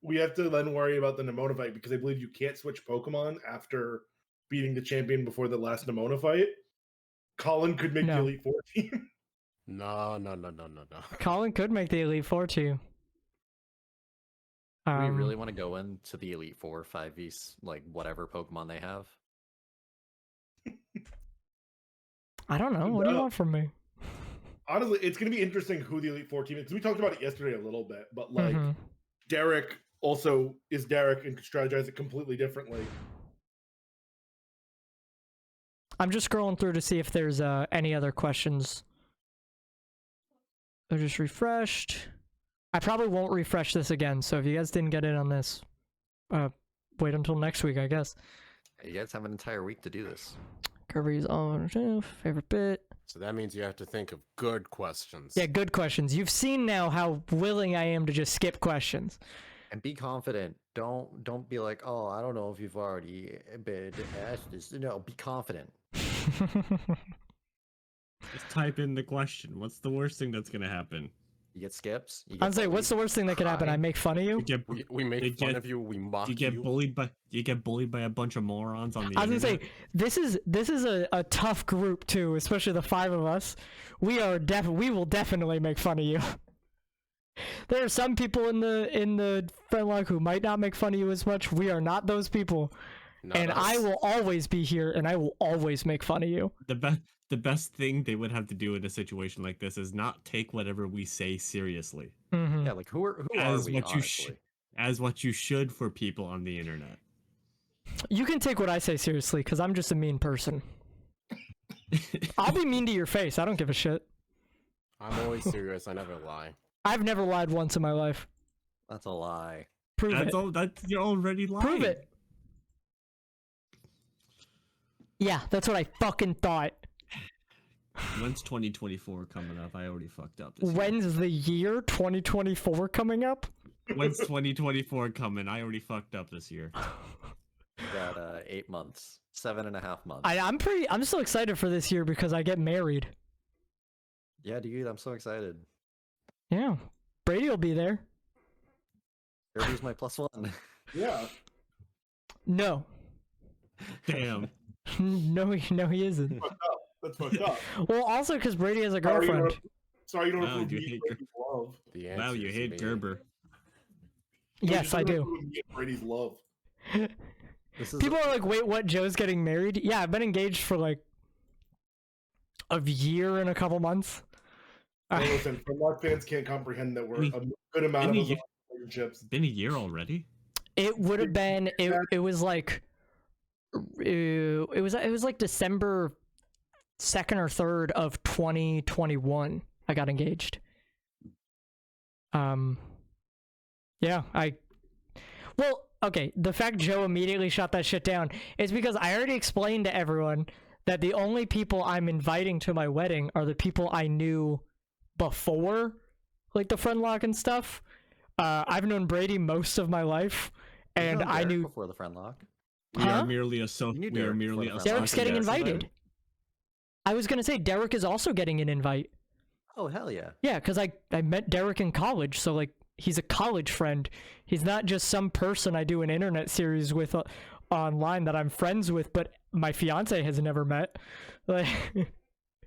we have to then worry about the Nemona fight, because I believe you can't switch Pokemon after beating the champion before the last Nemona fight, Colin could make the Elite Four team. No. Colin could make the Elite Four too. Do we really want to go into the Elite Four 5v like whatever Pokemon they have? I don't know. What do you want from me? Honestly, it's going to be interesting who the Elite Four team is. We talked about it yesterday a little bit, but like Derek also is Derek and could strategize it completely differently. I'm just scrolling through to see if there's any other questions. I just refreshed. I probably won't refresh this again, so if you guys didn't get in on this, wait until next week, I guess. You guys have an entire week to do this. Kirby's on favorite bit. So that means you have to think of good questions. Yeah, good questions. You've seen now how willing I am to just skip questions. And be confident. Don't be like, oh, I don't know if you've already been asked this. No, be confident. Just type in the question. What's the worst thing that's gonna happen? You get skips. I'm saying, what's the worst thing that could happen? I make fun of you. We make fun of you. We mock you. You get bullied by a bunch of morons on the I was internet. gonna say this is a tough group too, especially the five of us. We will definitely make fun of you. There are some people in the Friendlocke who might not make fun of you as much. We are not those people. Not us. I will always be here, and I will always make fun of you. The best thing they would have to do in a situation like this is not take whatever we say seriously. Mm-hmm. Yeah, like who are As we, what you honestly? as what you should for people on the internet. You can take what I say seriously, because I'm just a mean person. I'll be mean to your face. I don't give a shit. I'm always serious. I never lie. I've never lied once in my life. That's a lie. Prove it. That's you're already lying. Prove it. Yeah, that's what I fucking thought. When's 2024 coming up? I already fucked up this year. When's the year 2024 coming up? When's 2024 coming? I already fucked up this year. We got 8 months, 7.5 months. I'm still excited for this year because I get married. Yeah, dude, I'm so excited. Yeah. Brady will be there. Kirby's my +1. Yeah. No. Damn. No, he isn't. That's fucked up. Well, also because Brady has a Sorry, girlfriend. Sorry, you don't Wow, approve you me hate Brady's love. The Wow, answer you is hate me. Gerber. Yes, I do. Approve me Brady's love. This is People are like, wait, what? Joe's getting married? Yeah, I've been engaged for like a year and a couple months. Hey, listen, Friendlocke fans can't comprehend that we're a good amount of us in relationships. Been a year already? It would have been. It was like. It was like December 2nd or 3rd of 2021. I got engaged. Yeah, well, okay, the fact Joe immediately shut that shit down is because I already explained to everyone that the only people I'm inviting to my wedding are the people I knew before, like the Friendlocke and stuff. I've known Brady most of my life, and I knew before the Friendlocke. We Huh? are merely a so. You need We are Derek merely for a. the Derek's getting Yes, invited. I was gonna say Derek is also getting an invite. Oh hell yeah! Yeah, because I met Derek in college, so like he's a college friend. He's not just some person I do an internet series with online that I'm friends with, but my fiance has never met. Like,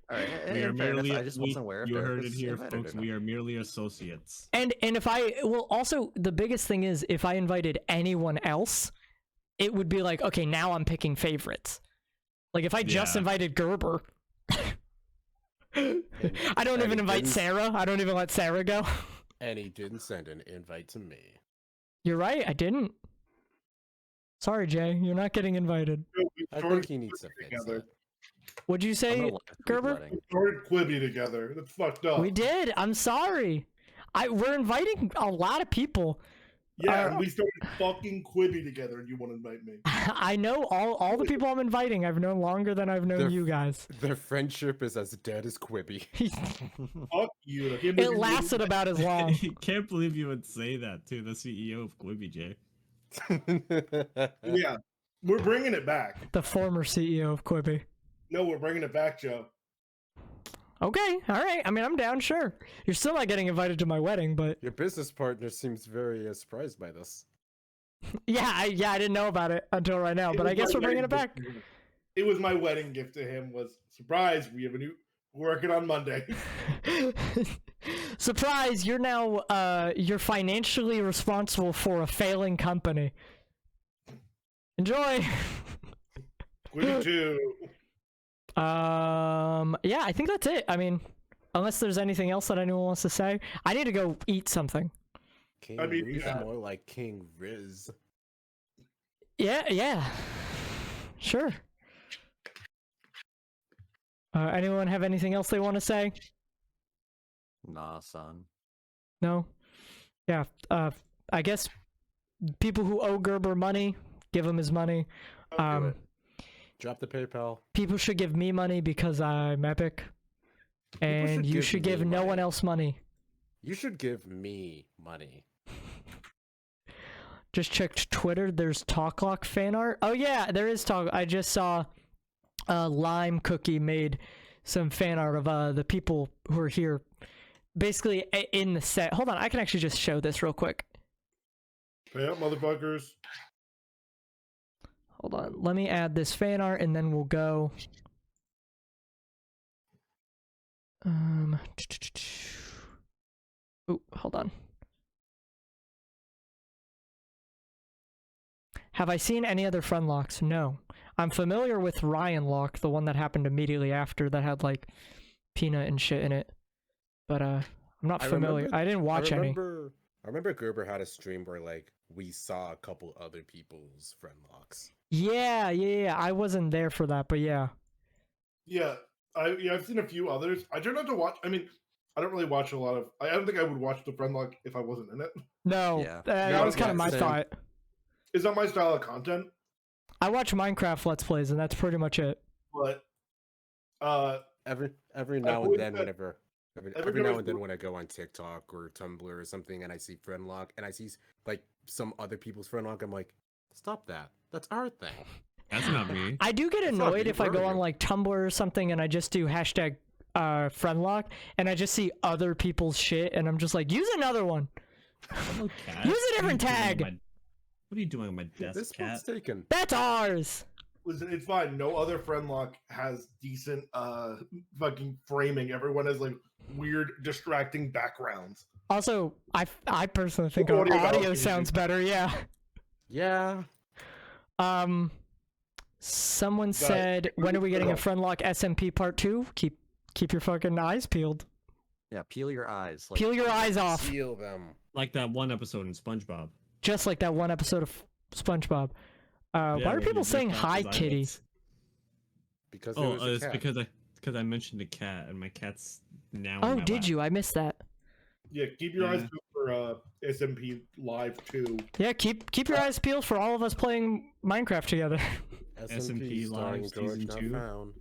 All right. We are In fairness, merely. I just wasn't aware if You Derek heard it was here, invited or folks. not. We are merely associates. And if I also the biggest thing is if I invited anyone else, it would be like, okay, now I'm picking favorites. Like if I just Yeah. invited Gerber, I don't even invite Sarah. I don't even let Sarah go. And he didn't send an invite to me. You're right, I didn't. Sorry, Jay, you're not getting invited. We I started think he needs to fix together. that. What'd you I'm say, gonna live tweet Gerber? wedding. We started Quibi together. That's fucked up. We did. I'm sorry. We're inviting a lot of people. Yeah, and we started fucking Quibi together, and you want to invite me. I know all the people I'm inviting. I've known longer than I've known They're- you guys. Their friendship is as dead as Quibi. Fuck you. I can't believe It you lasted about as long. Can't believe you would say that to the CEO of Quibi, Jay. Yeah, we're bringing it back. The former CEO of Quibi. No, we're bringing it back, Joe. Okay, all right. I mean, I'm down. Sure. You're still not getting invited to my wedding, but Your business partner seems very surprised by this. yeah, I didn't know about it until right now. It But was I guess my we're bringing it wedding back. gift to him. It was my wedding gift to him. Was surprise. We have a new. We're working on Monday. Surprise! You're now you're financially responsible for a failing company. Enjoy. Quibi 2. Yeah, I think that's it. I mean, unless there's anything else that anyone wants to say, I need to go eat something. King I mean, Riz yeah. more like King Riz. Yeah. Sure. Anyone have anything else they want to say? Nah, son. No? Yeah. I guess people who owe Gerber money, give him his money. Don't do it. Drop the PayPal. People should give me money because I'm epic. And should you give should me give no one money. else money. You should give me money. Just checked Twitter. There's Talklock fan art. Oh yeah, there is Talk. I just saw Lime Cookie made some fan art of the people who are here, basically in the set. Hold on, I can actually just show this real quick. Pay up, motherfuckers. Hold on, let me add this fan art and then we'll go. Ooh, hold on. Have I seen any other Friendlocks? No. I'm familiar with Ryan Locke, the one that happened immediately after that had like peanut and shit in it. But I'm not familiar. I didn't watch any. I remember Gerber had a stream where like we saw a couple other people's Friendlocks. Yeah. I wasn't there for that, but yeah. Yeah, I've seen a few others. I try not to watch. I mean, I don't really watch a lot of. I don't think I would watch the Friendlock if I wasn't in it. No, Yeah. that No, was kind of yeah, my same. thought. It's not my style of content, I watch Minecraft Let's Plays, and that's pretty much it. but Every now and always then, said- whenever every every now time I and then see- when I go on TikTok or Tumblr or something and I see Friendlock and I see like some other people's Friendlock, I'm like, stop that. That's our thing. That's not me. I do get It's not annoyed me, if I where go are on you? like Tumblr or something and I just do hashtag Friendlock and I just see other people's shit and I'm just like, use another one. Hello, cat. Use a What are you different doing on tag. What are you doing on my desk, This cat? one's taken. That's ours. listen, it's fine. No other Friendlock has decent fucking framing. Everyone has like weird, distracting backgrounds. Also, I personally think Audio our audio quality. sounds better. Yeah. Yeah. Someone Guys, said, when are we getting a Friendlock. Friendlock SMP Part 2? Keep your fucking eyes peeled. Yeah, peel your eyes. Like, Peel your eyes off. Seal them. Like that one episode in SpongeBob. Just like that one episode of SpongeBob. Yeah, Why are where people he saying ripped off hi, his kitty? eyelids. Because there Oh, was a it's cat. because I mentioned a cat and my cat's now. Oh, in my did lap. you? I missed that. Yeah, keep your eyes Yeah. peeled for SMP Live 2. Yeah, keep your eyes peeled for all of us playing Minecraft together. SMP starring Live George Season Not 2. Found.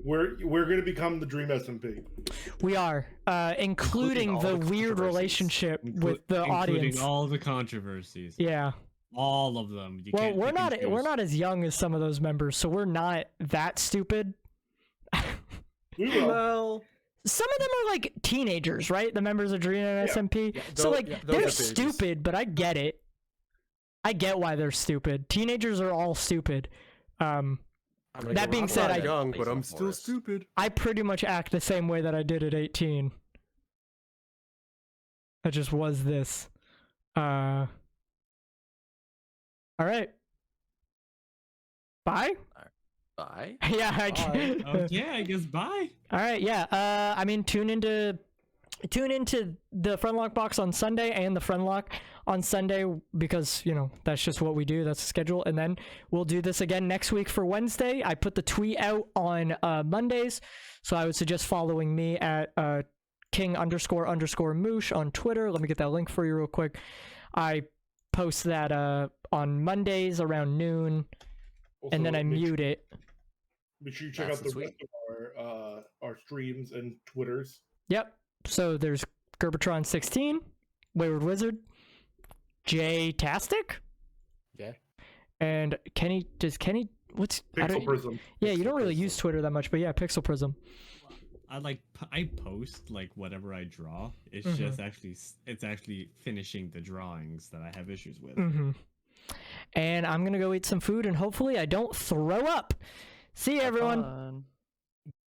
We're gonna become the Dream SMP. We are, including all the the weird controversies. relationship with the Including audience. all the controversies. Yeah. All of them. You Well, can't we're pick and not choose. as young as some of those members, so we're not that stupid. We will. Well, Some of them are like teenagers, right? The members of Dream and Yeah. SMP. Yeah, So tho- like yeah, those they're are babies. stupid, but I get it. I get why they're stupid. Teenagers are all stupid. I I'm like, That being I'm said, not I- young, Place but in I'm the still forest. stupid. I pretty much act the same way that I did at 18. I just was this. All right. Bye. Bye. Yeah. Bye. Okay, I guess bye. All right. Yeah. I mean, tune into the Friendlocke box on Sunday and the Friendlocke on Sunday because that's just what we do. That's the schedule, and then we'll do this again next week for Wednesday. I put the tweet out on Mondays, so I would suggest following me at king__moosh on Twitter. Let me get that link for you real quick. I post that on Mondays around noon, and then I mute it. Make sure you check That's out the sweet. rest of our streams and Twitters. Yep. So there's Gerbertron16, Wayward Wizard, Jay-tastic, Yeah. and Kenny. What's Pixel Prism. Yeah, you don't really Pixel use Prism. Twitter that much, but yeah, Pixel Prism. I post like whatever I draw. It's Mhm. just it's actually finishing the drawings that I have issues with. Mm-hmm. And I'm gonna go eat some food, and hopefully I don't throw up. See you, everyone. Fun.